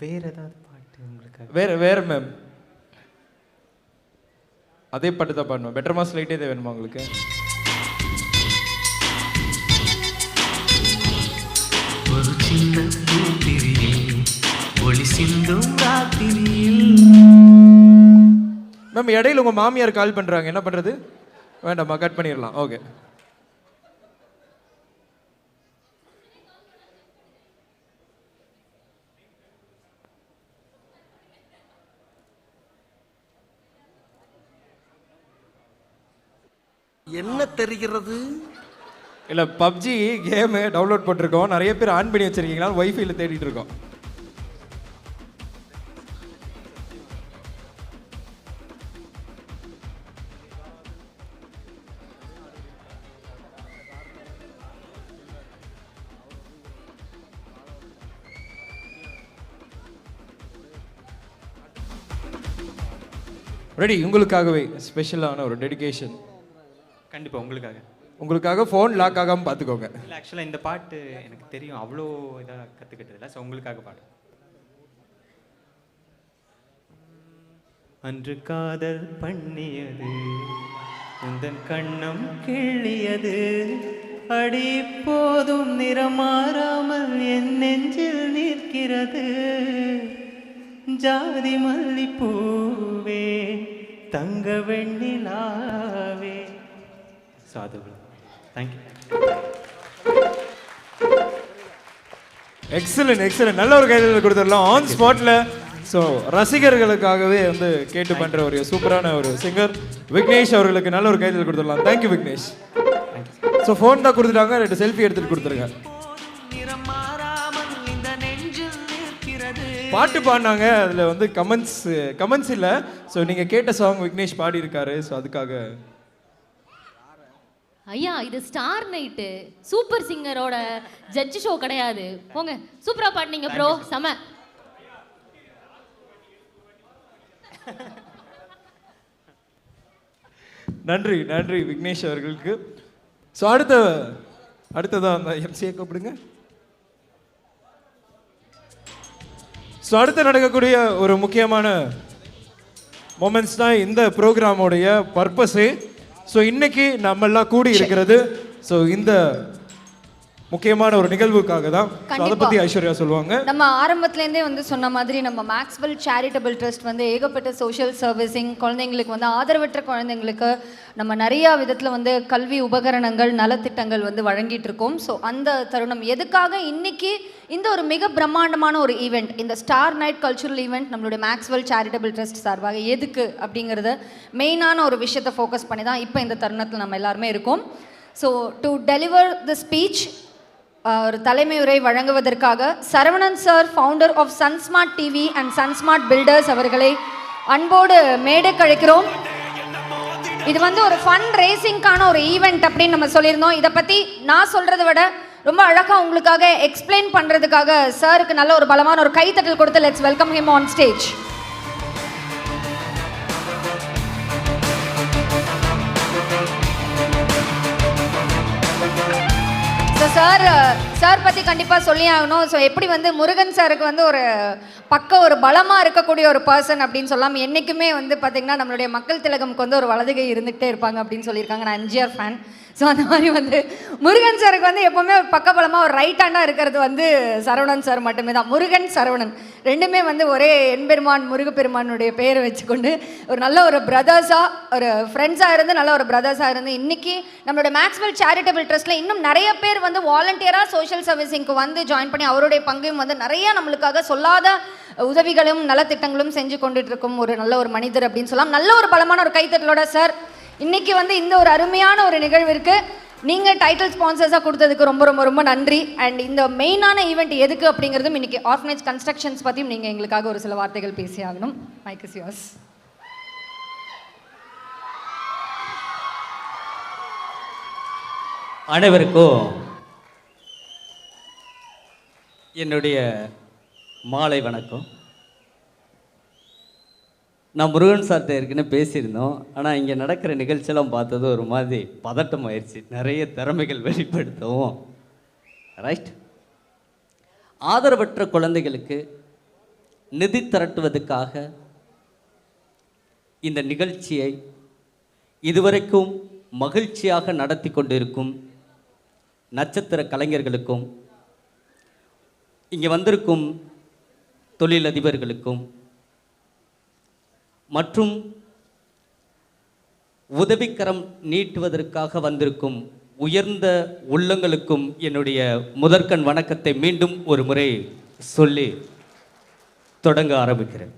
வேற ஏதாவது பாட்டு உங்களுக்கு? வேற மேம் அதே பாட்டு தான் பாடணும். பெட்டர் மாஸ் லைட்டே தான் வேணுமா உங்களுக்கு? ஒரு சின்ன பூத்திரியில் ஒளி சிந்தும் ராத்திரியில். மேம் இடையில உங்க மாமியார் கால் பண்றாங்க, என்ன பண்றது? வேண்டாமா, கட் பண்ணிடலாம். ஓகே. என்ன தெரிகிறது? இல்லை, பப்ஜி கேமு டவுன்லோட் போட்டிருக்கோம். நிறைய பேர் ஆன் பண்ணி வச்சிருக்கீங்களா? வைஃபைல தேடிட்டு இருக்கோம். ரெடி, உங்களுக்காகவே ஸ்பெஷலான ஒரு டெடிகேஷன். கண்டிப்பாக உங்களுக்காக ஃபோன் லாக் ஆகாமல் பார்த்துக்கோங்க. இல்லை, ஆக்சுவலாக இந்த பாட்டு எனக்கு தெரியும், அவ்வளோ இதாக கற்றுக்கிட்டதில்ல. ஸோ உங்களுக்காக பாடு. அன்று காதல் பண்ணியது உந்தன் கண்ணம் கிள்ளியது, அடி போதும் நிறமாறாமல் என் நெஞ்சில் நிற்கிறது. ஜாதி மல்லிப்பூவே தங்க வெண்ணிலாவே. சாதுகள். தேங்க்யூ. எக்ஸலன்ட். நல்ல ஒரு கைதல் கொடுத்துடலாம் ஆன் ஸ்பாட்ல. ஸோ ரசிகர்களுக்காகவே வந்து கேட்டு பண்ற ஒரு சூப்பரான ஒரு சிங்கர் விக்னேஷ் அவர்களுக்கு நல்ல ஒரு கைதல் கொடுத்துடலாம். தேங்க்யூ விக்னேஷ். ஸோ ஃபோன் தான் கொடுத்துட்டாங்க, 2 செல்ஃபி எடுத்துட்டு கொடுத்துருங்க. பாட்டு பாடினாங்க, அதில் வந்து கமெண்ட்ஸ் இல்லை. ஸோ நீங்கள் கேட்ட சாங் விக்னேஷ் பாடி இருக்காரு. ஸோ அதுக்காக ஐயா, இது ஸ்டார் நைட்டு சூப்பர் சிங்கரோட ஜட்ஜ் ஷோ கிடையாது. போங்க, சூப்பரா பாடினீங்க ப்ரோ, செம. நன்றி நன்றி விக்னேஷ் அவர்களுக்கு. ஸோ அடுத்ததான் அந்த எம்சியை கூப்பிடுங்க. ஸோ அடுத்து நடக்கக்கூடிய ஒரு முக்கியமான மொமெண்ட்ஸ் தான் இந்த ப்ரோக்ராமோடைய பர்பஸே. ஸோ இன்னைக்கு நம்மெல்லாம் கூடி இருக்கிறது ஸோ இந்த முக்கியமான ஒரு நிகழ்வுக்காக தான். அதை பற்றி ஐஸ்வர்யா சொல்லுவாங்க. நம்ம ஆரம்பத்துலேருந்தே வந்து சொன்ன மாதிரி நம்ம மேக்ஸ்வெல் சேரிட்டபிள் ட்ரஸ்ட் வந்து ஏகப்பட்ட சோஷியல் சர்வீசிங், குழந்தைங்களுக்கு வந்து ஆதரவற்ற குழந்தைங்களுக்கு நம்ம நிறையா விதத்தில் வந்து கல்வி உபகரணங்கள் நலத்திட்டங்கள் வந்து வழங்கிட்டு இருக்கோம். ஸோ அந்த தருணம் எதுக்காக இன்னைக்கு இந்த ஒரு மிக பிரம்மாண்டமான ஒரு ஈவெண்ட், இந்த ஸ்டார் நைட் கல்ச்சுரல் ஈவெண்ட் நம்மளுடைய மேக்ஸ்வெல் சேரிட்டபிள் ட்ரஸ்ட் சார்பாக எதுக்கு அப்படிங்கிறத மெயினான ஒரு விஷயத்தை ஃபோக்கஸ் பண்ணி தான் இப்போ இந்த தருணத்தில் நம்ம எல்லாருமே இருக்கோம். So to deliver the speech ஒரு தலைமை உரை வழங்குவதற்காக Saravanan sir, founder of Sunsmart TV and Sunsmart Builders அவர்களை அன்போடு மேடைக்கு அழைக்கிறோம். இது வந்து ஒரு ஃபன் ரேசிங்கான ஒரு ஈவெண்ட் அப்படின்னு நம்ம சொல்லியிருந்தோம். இதை பற்றி நான் சொல்கிறத விட ரொம்ப அழகாக உங்களுக்காக எக்ஸ்பிளைன் பண்ணுறதுக்காக சாருக்கு நல்ல ஒரு பலமான ஒரு கைத்தட்டல் கொடுத்து let's welcome him on stage. Sir பற்றி கண்டிப்பாக சொல்லி ஆகணும். ஸோ எப்படி வந்து முருகன் சாருக்கு வந்து ஒரு பலமாக இருக்கக்கூடிய ஒரு பர்சன் அப்படின்னு சொல்லாமல் என்றைக்குமே வந்து பார்த்திங்கன்னா நம்மளுடைய மக்கள் திலகம்க்கு வந்து ஒரு வலதுகை இருந்துகிட்டே இருப்பாங்க அப்படின்னு சொல்லியிருக்காங்க. நான் எம்ஜிஆர் ஃபேன். ஸோ அந்த மாதிரி வந்து முருகன் சாருக்கு வந்து எப்போவுமே ஒரு பக்கபலமாக ஒரு ரைட் ஹேண்டாக இருக்கிறது வந்து சரவணன் சார் மட்டுமே தான். முருகன் சரவணன் ரெண்டுமே வந்து ஒரே எம்பெருமான் முருகப்பெருமானுடைய பெயரை வச்சுக்கொண்டு ஒரு நல்ல ஒரு பிரதர்ஸாக, ஒரு ஃப்ரெண்ட்ஸாக இருந்து நல்ல ஒரு பிரதர்ஸாக இருந்து இன்றைக்கி நம்மளோட மேக்ஸ்வெல் சேரிட்டபிள் ட்ரஸ்ட்டில் இன்னும் நிறைய பேர் வந்து வாலண்டியராக சோஷியல் சர்வீசிங்க்கு வந்து ஜாயின் பண்ணி அவருடைய பங்கையும் வந்து நிறையா நம்மளுக்காக சொல்லாத உதவிகளும் நலத்திட்டங்களும் செஞ்சு கொண்டுட்டு இருக்கும் ஒரு நல்ல ஒரு மனிதர் அப்படின்னு சொல்லலாம். நல்ல ஒரு பலமான ஒரு கைத்தட்டலோட சார் இன்னைக்கு வந்து இந்த ஒரு அருமையான ஒரு நிகழ்விற்கு நீங்கள் டைட்டில் ஸ்பான்சர்ஸாக கொடுத்ததுக்கு ரொம்ப ரொம்ப ரொம்ப நன்றி. அண்ட் இந்த மெயினான ஈவெண்ட் எதுக்கு அப்படிங்கிறதும் இன்னைக்கு ஆர்ஃபனேஜ் கன்ஸ்ட்ரக்ஷன்ஸ் பற்றியும் நீங்கள் எங்களுக்காக ஒரு சில வார்த்தைகள் பேசி ஆகணும். Mike is yours. அனைவருக்கும் என்னுடைய மாலை வணக்கம். நான் முருகன் சார்கிட்ட ஏற்கனவே பேசியிருந்தோம். ஆனால் இங்கே நடக்கிற நிகழ்ச்சியெல்லாம் பார்த்தது ஒரு மாதிரி பதட்டம் ஆயிடுச்சு. நிறைய திறமைகள் வெளிப்படுத்தவும் ரைட். ஆதரவற்ற குழந்தைகளுக்கு நிதி திரட்டுவதற்காக இந்த நிகழ்ச்சியை இதுவரைக்கும் மகிழ்ச்சியாக நடத்தி கொண்டிருக்கும் நட்சத்திர கலைஞர்களுக்கும் இங்கே வந்திருக்கும் தொழிலதிபர்களுக்கும் மற்றும் உதவிக்கரம் நீட்டுவதற்காக வந்திருக்கும் உயர்ந்த உள்ளங்களுக்கும் என்னுடைய முதற்கண் வணக்கத்தை மீண்டும் ஒரு முறை சொல்லி தொடங்க ஆரம்பிக்கிறேன்.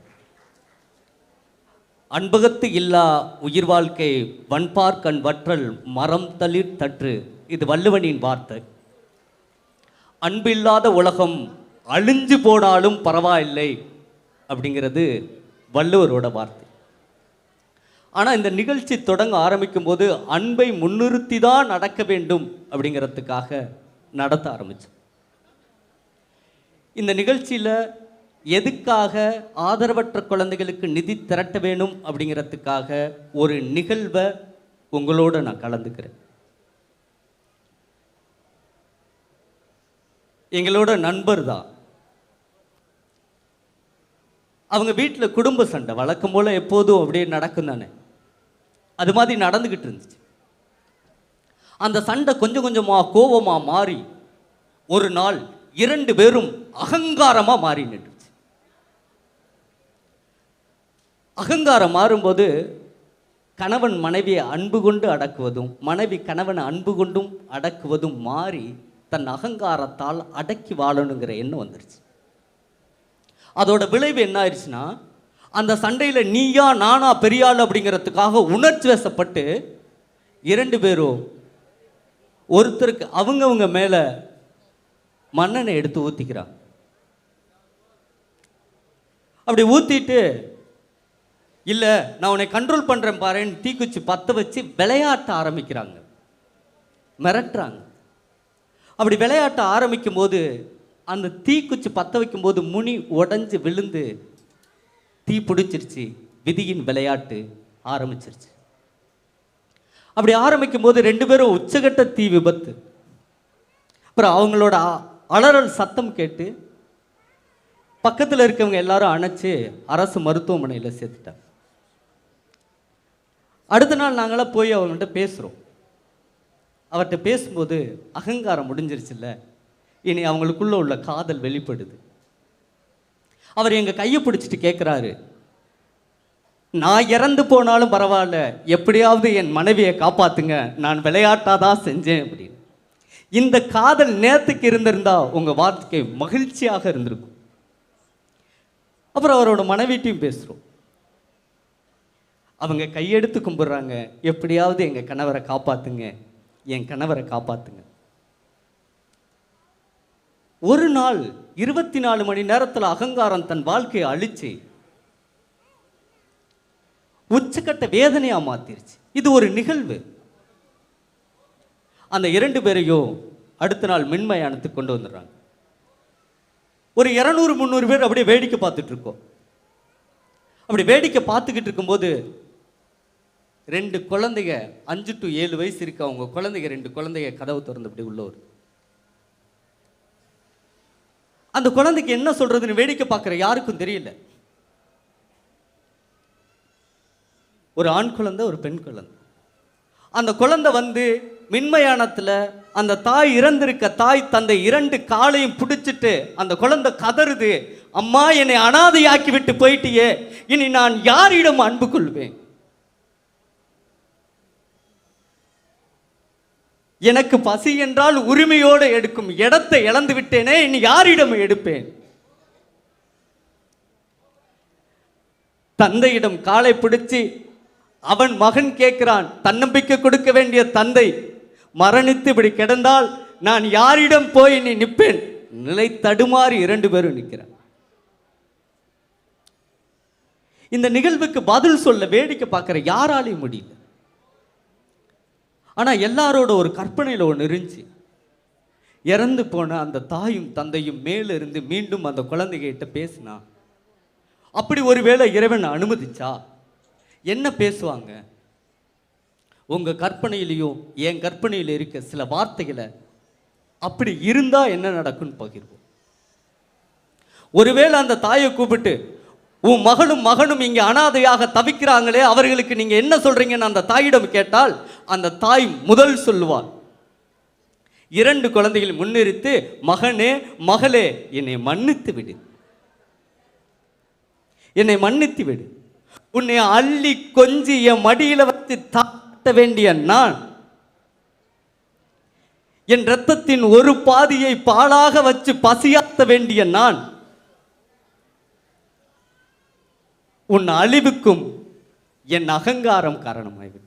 அன்பகத்து இல்லா உயிர் வாழ்க்கை வன்பார்க்கண் வற்றல் மரம் தளிர் தற்று, இது வள்ளுவனின் வார்த்தை. அன்பில்லாத உலகம் அழிஞ்சு போனாலும் பரவாயில்லை அப்படிங்கிறது வள்ளுவரோட வார்த்தை. ஆனால் இந்த நிகழ்ச்சி தொடங்க ஆரம்பிக்கும் போது அன்பை முன்னிறுத்தி தான் நடக்க வேண்டும் அப்படிங்கிறதுக்காக நடத்த ஆரம்பித்தோம். இந்த நிகழ்ச்சியில் எதுக்காக ஆதரவற்ற குழந்தைகளுக்கு நிதி திரட்ட வேணும் அப்படிங்கிறதுக்காக ஒரு நிகழ்வை உங்களோட நான் கலந்துக்கிறேன். எங்களோட நண்பர் தான். அவங்க வீட்டில் குடும்ப சண்டை வழக்கம் போல் எப்போதும் அப்படியே நடக்கும் தானே, அது மாதிரி நடந்துக்கிட்டு இருந்துச்சு. அந்த சண்டை கொஞ்சம் கொஞ்சமாக கோபமாக மாறி ஒரு நாள் 2 பேரும் அகங்காரமாக மாறி நின்றுச்சு. அகங்காரம் மாறும்போது கணவன் மனைவியை அன்பு கொண்டு அடக்குவதும் மனைவி கணவனை அன்பு கொண்டும் அடக்குவதும் மாறி தன் அகங்காரத்தால் அடக்கி வாழணுங்கிற எண்ணம் வந்துருச்சு. அதோட விளைவு என்ன ஆயிடுச்சுன்னா, அந்த சண்டையில் நீயா நானா பெரியாள் அப்படிங்கிறதுக்காக உணர்ச்சி வசப்பட்டு 2 பேரும் ஒருத்தருக்கு அவங்கவுங்க மேலே மண்ணெண்ணை எடுத்து ஊற்றிக்கிறாங்க. அப்படி ஊற்றிட்டு, இல்லை நான் உன்னை கண்ட்ரோல் பண்ணுறேன் பாருன்னு தீக்குச்சி பற்ற வச்சு விளையாட்ட ஆரம்பிக்கிறாங்க, மிரட்டுறாங்க. அப்படி விளையாட்ட ஆரம்பிக்கும் போது அந்த தீக்குச்சி பற்ற வைக்கும்போது முனி உடஞ்சி விழுந்து தீ பிடிச்சிருச்சு. விதியின் விளையாட்டு ஆரம்பிச்சிருச்சு. அப்படி ஆரம்பிக்கும் போது 2 பேரும் உச்சகட்ட தீ விபத்து. அப்புறம் அவங்களோட அலறல் சத்தம் கேட்டு பக்கத்தில் இருக்கவங்க எல்லாரும் அணைச்சு அரசு மருத்துவமனையில் சேர்த்துட்டாங்க. அடுத்த நாள் நாங்களாம் போய் அவங்கள்ட்ட பேசுகிறோம். அவர்கிட்ட பேசும்போது அகங்காரம் முடிஞ்சிருச்சுல்ல, இனி அவங்களுக்குள்ள உள்ள காதல் வெளிப்படுது. அவர் எங்கள் கையை பிடிச்சிட்டு கேட்குறாரு, நான் இறந்து போனாலும் பரவாயில்ல, எப்படியாவது என் மனைவியை காப்பாத்துங்க, நான் விளையாட்டாதான் செஞ்சேன் அப்படின்னு. இந்த காதல் நேரத்துக்கு இருந்திருந்தா உங்கள் வாழ்க்கை மகிழ்ச்சியாக இருந்திருக்கும். அப்புறம் அவரோட மனைவிட்டையும் பேசுகிறோம். அவங்க கையெடுத்து கும்பிடுறாங்க, எப்படியாவது எங்கள் கணவரை காப்பாற்றுங்க, என் கணவரை காப்பாற்றுங்க. ஒரு நாள் 24 மணி நேரத்தில் அகங்காரம் தன் வாழ்க்கையை அழிச்சு உச்சக்கட்ட வேதனையா மாத்திருச்சு. இது ஒரு நிகழ்வு. அந்த 2 பேரையும் அடுத்த நாள் மின்மயானத்துக்கு கொண்டு வந்துடுறாங்க. ஒரு 200-300 பேர் அப்படியே வேடிக்கை பார்த்துட்டு இருக்கோம். அப்படி வேடிக்கை பார்த்துக்கிட்டு இருக்கும்போது 2 குழந்தைங்க 5 to 7 வயசு இருக்கு அவங்க குழந்தைங்க, 2 குழந்தைங்க கதவு திறந்து அப்படி உள்ள வரும். அந்த குழந்தைக்கு என்ன சொல்றதுன்னு வேடிக்கை பார்க்குற யாருக்கும் தெரியல. ஒரு ஆண் குழந்தை, ஒரு பெண் குழந்தை. அந்த குழந்தை வந்து மின்மயானத்தில் அந்த தாய் இறந்திருக்க தாய் தந்தை 2 காலையும் பிடிச்சிட்டு அந்த குழந்தை கதறுது, அம்மா என்னை அனாதையாக்கி விட்டு போயிட்டியே, இனி நான் யாரிடம் அன்பு கொள்வேன்? எனக்கு பசி என்றால் உரிமையோடு எடுக்கும் இடத்தை இழந்து விட்டேனே, இனி யாரிடம் எடுப்பேன்? தந்தையிடம் காலை பிடிச்சு அவன் மகன் கேட்கிறான். தன்னம்பிக்கை கொடுக்க வேண்டிய தந்தை மரணித்து இப்படி கிடந்தால் நான் யாரிடம் போய் நீ நிற்பேன்? நிலை தடுமாறி 2 பேரும் நிற்கிறான். இந்த நிகழ்வுக்கு பதில் சொல்ல வேடிக்கை பார்க்கிற யாராலையும் முடியல. ஆனா எல்லாரோட ஒரு கற்பனையில் ஒன்று இருந்துச்சு. இறந்து போன அந்த தாயும் தந்தையும் மேல இருந்து மீண்டும் அந்த குழந்தைகிட்ட பேசினா, அப்படி ஒருவேளை இறைவன் அனுமதிச்சா என்ன பேசுவாங்க? உங்க கற்பனையிலையும் என் கற்பனையில் இருக்க சில வார்த்தைகளை அப்படி இருந்தா என்ன நடக்கும்னு பகிர்வோம். ஒருவேளை அந்த தாயை கூப்பிட்டு, உன் மகளும் மகனும் இங்கே அனாதையாக தவிக்கிறாங்களே, அவர்களுக்கு நீங்க என்ன சொல்றீங்கன்னு அந்த தாயிடம் கேட்டால் அந்த தாய் முதல் சொல்லுவாள். 2 குழந்தைகள் முன்னிறுத்து, மகனே மகளே என்னை மன்னித்து விடு, என்னை மன்னித்து விடு. உன்னை அள்ளி கொஞ்சி என் மடியில வச்சு தாட்ட வேண்டிய நான், என் இரத்தத்தின் ஒரு பாதியை பாலாக வச்சு பசியாத்த வேண்டிய நான், உன் அழிவுக்கும் என் அகங்காரம் காரணமாகிவிட்டது.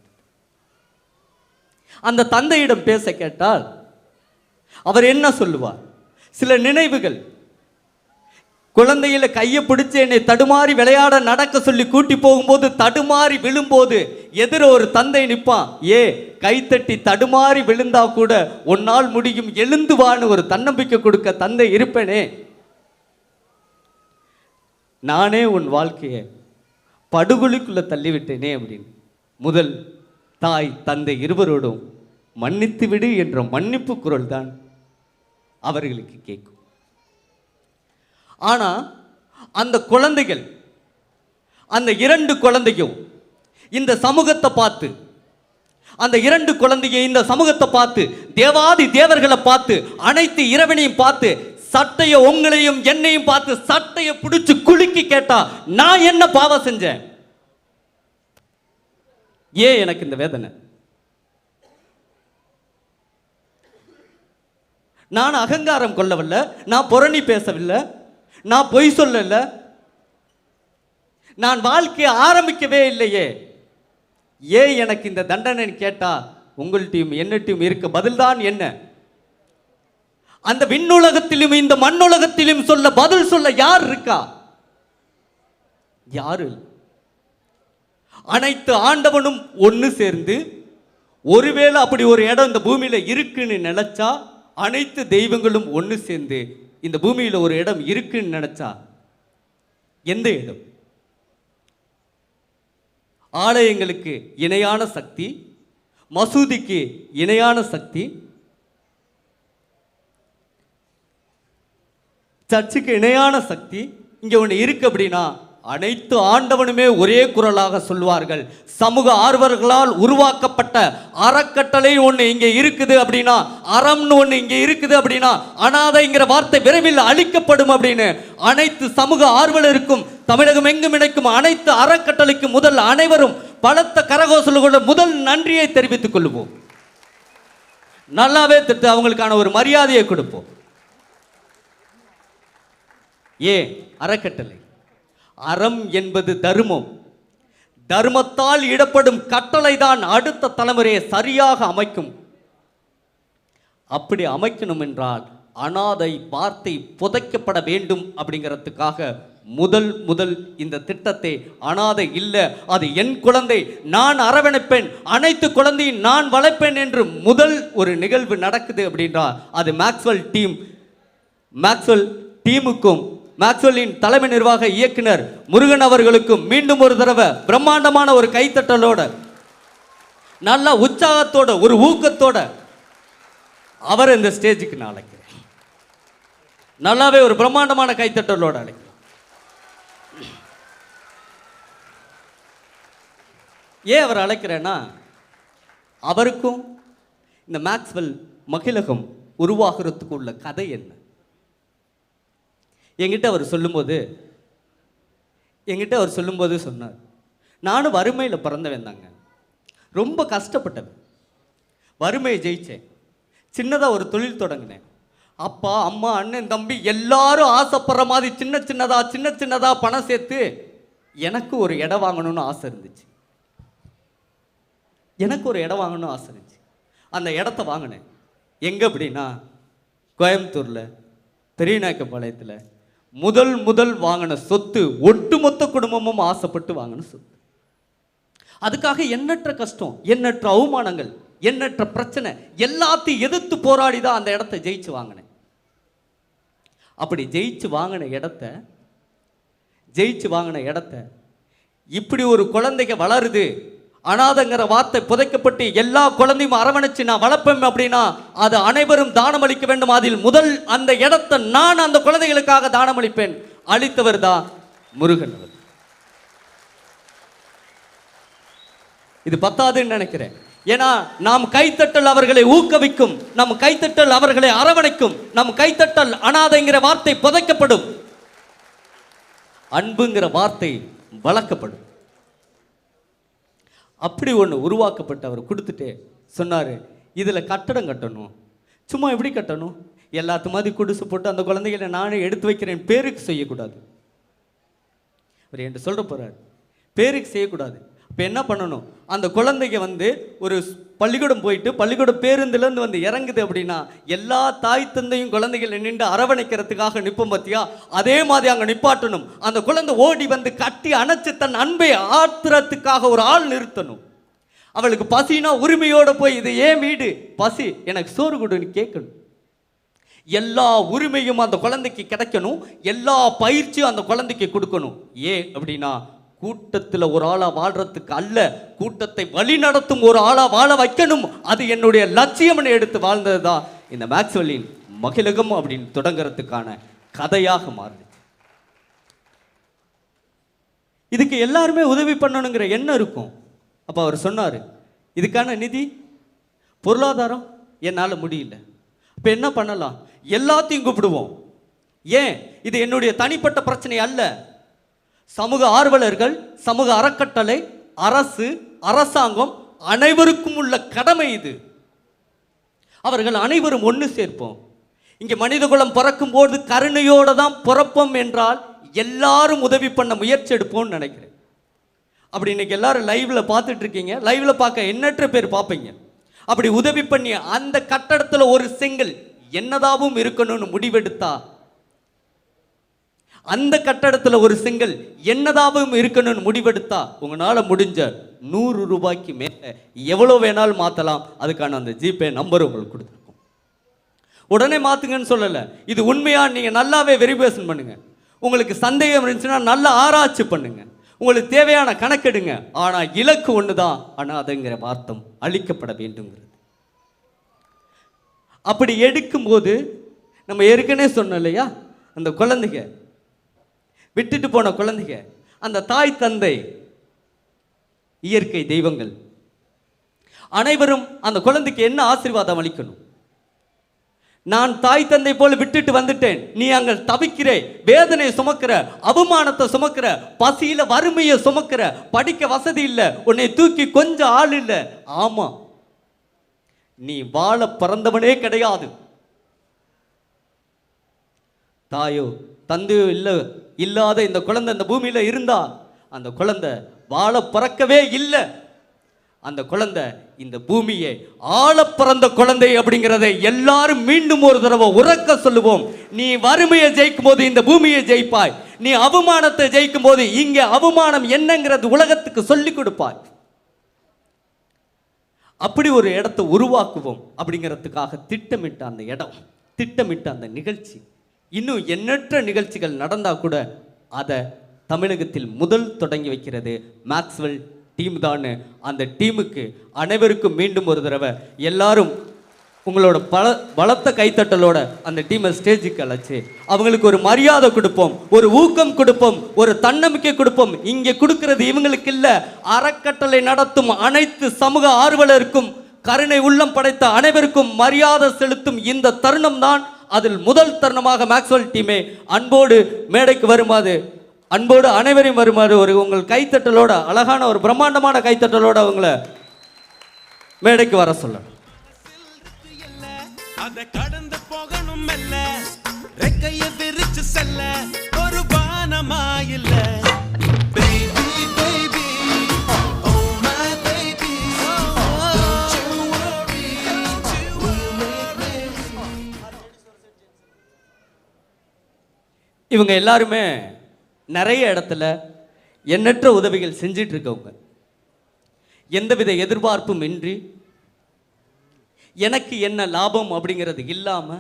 அந்த தந்தையிடம் பேச கேட்டால் அவர் என்ன சொல்லுவார்? சில நினைவுகள். குழந்தையில கையை பிடிச்சு என்னை தடுமாறி விளையாட நடக்க சொல்லி கூட்டி போகும்போது தடுமாறி விழும்போது எதிர ஒரு தந்தை நிற்பான். கைத்தட்டி தடுமாறி விழுந்தா கூட உன்னால் முடியும், எழுந்து வான்னு ஒரு தன்னம்பிக்கை கொடுக்க தந்தை இருப்பேனே. நானே உன் வாழ்க்கையை படுகொலிக்குள்ள தள்ளிவிட்டேனே அப்படின்னு முதல் தாய் தந்தை இருவரோடும் மன்னித்து விடு என்ற மன்னிப்பு குரல் தான் அவர்களுக்கு கேட்கும். ஆனா அந்த குழந்தைகள், அந்த 2 குழந்தையும் இந்த சமூகத்தை பார்த்து, அந்த 2 குழந்தைங்க இந்த சமூகத்தை பார்த்து, தேவாதி தேவர்களை பார்த்து, அனைத்து இறைவனையும் பார்த்து, சட்டைய உங்களையும் என்னையும் பார்த்து சட்டைய பிடிச்சு குலுக்கி கேட்டா, நான் என்ன பாவம் செஞ்சேன்? ஏன் எனக்கு இந்த வேதனை? நான் அகங்காரம் கொள்ளவில்லை, நான் புரணி பேசவில்லை, நான் பொய் சொல்லல, நான் வாழ்க்கையை ஆரம்பிக்கவே இல்லையே. ஏன் எனக்கு இந்த தண்டனை கேட்டா உங்கள்கிட்டையும் என்னட்டையும் இருக்க பதில்தான் என்ன? அந்த விண்ணுலகத்திலும் இந்த மண்ணுலகத்திலும் சொல்ல பதில் சொல்ல யார் இருக்கா? யாரு? அனைத்து ஆண்டவனும் ஒன்று சேர்ந்து ஒருவேளை அப்படி ஒரு இடம் இந்த பூமியில இருக்குன்னு நினைச்சா, அனைத்து தெய்வங்களும் ஒன்று சேர்ந்து இந்த பூமியில ஒரு இடம் இருக்குன்னு நினைச்சா எந்த இடம்? ஆலயங்களுக்கு இணையான சக்தி, மசூதிக்கு இணையான சக்தி, சர்ச்சுக்கு இணையான சக்தி இங்க ஒன்று இருக்கு அப்படின்னா அனைத்து ஆண்டவனுமே ஒரே குரலாக சொல்வார்கள். சமூக ஆர்வலர்களால் உருவாக்கப்பட்ட அறக்கட்டளை ஒன்று இங்க இருக்குது அப்படின்னா, அறம்னு ஒன்று இங்க இருக்குது அப்படின்னா, அனாதைங்கிற வார்த்தை விரைவில் அழிக்கப்படும் அப்படின்னு அனைத்து சமூக ஆர்வலருக்கும் தமிழகம் எங்கும் இணைக்கும் அனைத்து அறக்கட்டளைக்கும் முதல் அனைவரும் பலத்த கரகோசலோட முதல் நன்றியை தெரிவித்துக் கொள்வோம். நல்லாவே திட்டு அவங்களுக்கான ஒரு மரியாதையை கொடுப்போம். அறக்கட்டளை அறம் என்பது தர்மம். தர்மத்தால் இடப்படும் கட்டளை தான் அடுத்த தலைமுறையை சரியாக அமைக்கும். அப்படி அமைக்கணும் என்றால் அனாதை வார்த்தை புதைக்கப்பட வேண்டும். அப்படிங்கிறதுக்காக முதல் இந்த திட்டத்தை அனாதை இல்லை, அது என் குழந்தை, நான் அரவணைப்பேன், அனைத்து குழந்தையும் நான் வளர்ப்பேன் என்று முதல் ஒரு நிகழ்வு நடக்குது அப்படின்றால் அது மேக்ஸ்வெல் டீமுக்கும் மேக்ஸ்வெல்லின் தலைமை நிர்வாக இயக்குனர் முருகன் அவர்களுக்கும் மீண்டும் ஒரு தடவை பிரம்மாண்டமான ஒரு கைத்தட்டலோட, நல்ல உற்சாகத்தோட, ஒரு ஊக்கத்தோட அவர் இந்த ஸ்டேஜுக்கு நான் அழைக்கிறேன். நல்லாவே ஒரு பிரம்மாண்டமான கைத்தட்டலோட அழைக்கிறேன். ஏன் அவர் அழைக்கிறேன்னா, அவருக்கும் இந்த மேக்ஸ்வெல் மகிழகம் உருவாகிறதுக்கு உள்ள கதை என்ன என்கிட்ட அவர் சொல்லும்போது சொன்னார், நானும் வறுமையில் பிறந்தவன் தாங்க, ரொம்ப கஷ்டப்பட்டவன், வறுமையை ஜெயிச்சேன், சின்னதாக ஒரு தொழில் தொடங்கினேன், அப்பா அம்மா அண்ணன் தம்பி எல்லாரும் ஆசைப்படுற மாதிரி சின்ன சின்னதாக பணம் சேர்த்து எனக்கு ஒரு இடம் வாங்கணும்னு ஆசை இருந்துச்சு. அந்த இடத்த வாங்கினேன். எங்கே அப்படின்னா கோயம்புத்தூரில் பெரியநாயக்கம்பாளையத்தில் முதல் வாங்கின சொத்து, ஒட்டுமொத்த குடும்பமும் ஆசைப்பட்டு வாங்கின சொத்து. அதுக்காக எண்ணற்ற கஷ்டம், எண்ணற்ற அவமானங்கள், எண்ணற்ற பிரச்சனை எல்லாத்தையும் எதிர்த்து போராடி தான் அந்த இடத்த ஜெயிச்சு வாங்கினேன். அப்படி ஜெயிச்சு வாங்கின இடத்த இப்படி ஒரு குழந்தைங்க வளருது, அனாதைங்கிற வார்த்தை புதைக்கப்பட்டு எல்லா குழந்தையும் அரவணைச்சு நான் வளர்ப்பேன் அப்படின்னா அது அனைவரும் தானம் அளிக்க வேண்டும். அதில் முதல் அந்த இடத்தை நான் அந்த குழந்தைகளுக்காக தானம் அளிப்பேன். அளித்தவர் தான் முருகன். இது பத்தாதுன்னு நினைக்கிறேன். ஏன்னா நாம் கைத்தட்டல் அவர்களை ஊக்குவிக்கும், நம் கைத்தட்டல் அவர்களை அரவணைக்கும், நம் கைத்தட்டல் அனாதைங்கிற வார்த்தை புதைக்கப்படும், அன்புங்கிற வார்த்தை வளர்க்கப்படும். அப்படி ஒன்று உருவாக்கப்பட்டு அவர் கொடுத்துட்டு சொன்னார், இதில் கட்டடம் கட்டணும். சும்மா எப்படி கட்டணும்? எல்லாத்து மாதிரி குடிசை போட்டு அந்த குழந்தைகளை நானே எடுத்து வைக்கிறேன், பேருக்கு செய்யக்கூடாது. அவர் என்கிட்ட சொல்ல போகிறார், பேருக்கு செய்யக்கூடாது. இப்போ என்ன பண்ணணும்? அந்த குழந்தைங்க ஒரு பள்ளிக்கூடம் போயிட்டு பள்ளிக்கூட பேருந்துலேருந்து இறங்குது அப்படின்னா எல்லா தாய் தந்தையும் குழந்தைகளை நின்று அரவணைக்கிறதுக்காக நிற்போம் பார்த்தியா, அதே மாதிரி அங்கே நிப்பாட்டணும். அந்த குழந்தை ஓடி கட்டி அணைச்சு தன் அன்பை ஆத்துறதுக்காக ஒரு ஆள் நிறுத்தணும். அவளுக்கு பசினா உரிமையோடு போய், இது ஏன் வீடு, பசி, எனக்கு சோறு கொடுன்னு கேட்கணும். எல்லா உரிமையும் அந்த குழந்தைக்கு கிடைக்கணும், எல்லா பயிற்சியும் அந்த குழந்தைக்கு கொடுக்கணும். ஏன் அப்படின்னா கூட்டத்தில் ஒரு ஆளாக வாழ்றதுக்கு அல்ல, கூட்டத்தை வழி நடத்தும் ஒரு ஆளாக வாழ வைக்கணும். அது என்னுடைய லட்சியம்னு எடுத்து வாழ்ந்தது தான் இந்த மேக்ஸ்வெல்லின் மகிழகம் அப்படின்னு தொடங்குறதுக்கான கதையாக மாறுது. இதுக்கு எல்லாருமே உதவி பண்ணணுங்கிற எண்ணம் இருக்கும். அப்போ அவர் சொன்னார், இதுக்கான நிதி பொருளாதாரம் என்னால் முடியல, இப்போ என்ன பண்ணலாம்? எல்லாத்தையும் கூப்பிடுவோம். ஏன்? இது என்னுடைய தனிப்பட்ட பிரச்சனை அல்ல. சமூக ஆர்வலர்கள், சமூக அறக்கட்டளை, அரசு, அரசாங்கம் அனைவருக்கும் உள்ள கடமை இது. அவர்கள் அனைவரும் ஒன்று சேர்ப்போம். இங்கே மனிதகுலம் பிறக்கும் போது கருணையோடு தான் பிறப்போம் என்றால் எல்லாரும் உதவி பண்ண முயற்சி எடுப்போம்னு நினைக்கிறேன். அப்படி இன்னைக்கு எல்லாரும் லைவ்ல பார்த்துட்டு இருக்கீங்க, லைவ்ல பார்க்க எண்ணற்ற பேர் பார்ப்பீங்க. அப்படி உதவி பண்ணி அந்த கட்டடத்தில் ஒரு செங்கல் என்னதாவும் இருக்கணும்னு முடிவெடுத்தா, அந்த கட்டடத்தில் ஒரு செங்கல் என்னதாவும் இருக்கணும்னு முடிவெடுத்தா உங்களால் முடிஞ்ச 100 ரூபாய்க்கு மேலே எவ்வளோ வேணாலும் மாற்றலாம். அதுக்கான அந்த ஜிபே நம்பர் உங்களுக்கு கொடுத்துருக்கோம். உடனே மாற்றுங்கன்னு சொல்லலை, இது உண்மையாக நீங்கள் நல்லாவே வெரிஃபிகேஷன் பண்ணுங்க. உங்களுக்கு சந்தேகம் இருந்துச்சுன்னா நல்லா ஆராய்ச்சி பண்ணுங்க. உங்களுக்கு தேவையான கணக்கெடுங்க, ஆனா இலக்கு ஒண்ணுதான், அனாதைங்கிற வார்த்தை அழிக்கப்பட வேண்டும்ங்கிறது. அப்படி எடுக்கும்போது நம்ம ஏற்கனவே சொன்னோம் இல்லையா, அந்த குழந்தைங்க விட்டுட்டு போன குழந்தைங்க, அந்த தாய் தந்தை, இயற்கை தெய்வங்கள் அனைவரும் அந்த குழந்தைக்கு என்ன ஆசீர்வாதம் அளிக்கணும்? நான் தாய் தந்தை போல விட்டுட்டு வந்துட்டேன், நீ அங்க தவிக்கிற, வேதனை சுமக்கிற, அவமானத்தை சுமக்கிற, பசியில வறுமையை சுமக்கிற, படிக்க வசதி இல்லை, உன்னை தூக்கி கொஞ்சம் ஆள் இல்லை. ஆமா, நீ வாழ பிறந்தவனே கிடையாது. தாயோ தந்தையோ இல்லாத இந்த குழந்தை இந்த பூமியில இருந்தா அந்த குழந்தை வாழ பிறக்கவே இல்லை. அந்த குழந்தை இந்த பூமியை ஆள பிறந்த குழந்தை அப்படிங்கிறதை எல்லாரும் மீண்டும் ஒரு தடவை உறக்க சொல்லுவோம். நீ வறுமையை ஜெயிக்கும் போது இந்த பூமியை ஜெயிப்பாய், நீ அவமானத்தை ஜெயிக்கும் போது இங்கே அவமானம் என்னங்கிறது உலகத்துக்கு சொல்லிக் கொடுப்பாய். அப்படி ஒரு இடத்தை உருவாக்குவோம் அப்படிங்கிறதுக்காக திட்டமிட்ட அந்த இடம், திட்டமிட்ட அந்த நிகழ்ச்சி, இன்னும் எண்ணற்ற நிகழ்ச்சிகள் நடந்தா கூட அதை தமிழகத்தில் முதல் தொடங்கி வைக்கிறது மேக்ஸ்வெல் டீம் தான். அந்த டீமுக்கு அனைவருக்கும் மீண்டும் ஒரு தடவை எல்லாரும் உங்களோட பலத்த கைத்தட்டலோட அந்த டீமை ஸ்டேஜுக்கு அழைச்சி அவங்களுக்கு ஒரு மரியாதை கொடுப்போம், ஒரு ஊக்கம் கொடுப்போம், ஒரு தன்னம்பிக்கை கொடுப்போம். இங்கே கொடுக்கிறது இவங்களுக்கு இல்லை, அறக்கட்டளை நடத்தும் அனைத்து சமூக ஆர்வலருக்கும், கருணை உள்ளம் படைத்த அனைவருக்கும் மரியாதை செலுத்தும் இந்த தருணம் தான். அதில் முதல் தருணமாக மேக்ஸ்வெல் டீமே அன்போடு மேடைக்கு வருமாறு, அன்போடு அனைவரையும் வருமாறு ஒரு உங்கள் கைத்தட்டலோட, அழகான ஒரு பிரம்மாண்டமான கைத்தட்டலோட அவங்கள மேடைக்கு வர சொல்ல. அத கடந்து போகணும் மெல்ல, ரெக்கைய விரிச்சு செல்ல ஒரு வானமாயில்ல. Baby, baby, oh my baby, don't you worry, இவங்க எல்லாருமே நிறைய இடத்துல எண்ணற்ற உதவிகள் செஞ்சிட்டு இருக்கவங்க. எந்தவித எதிர்பார்ப்பும் இன்றி, எனக்கு என்ன லாபம் அப்படிங்கிறது இல்லாம,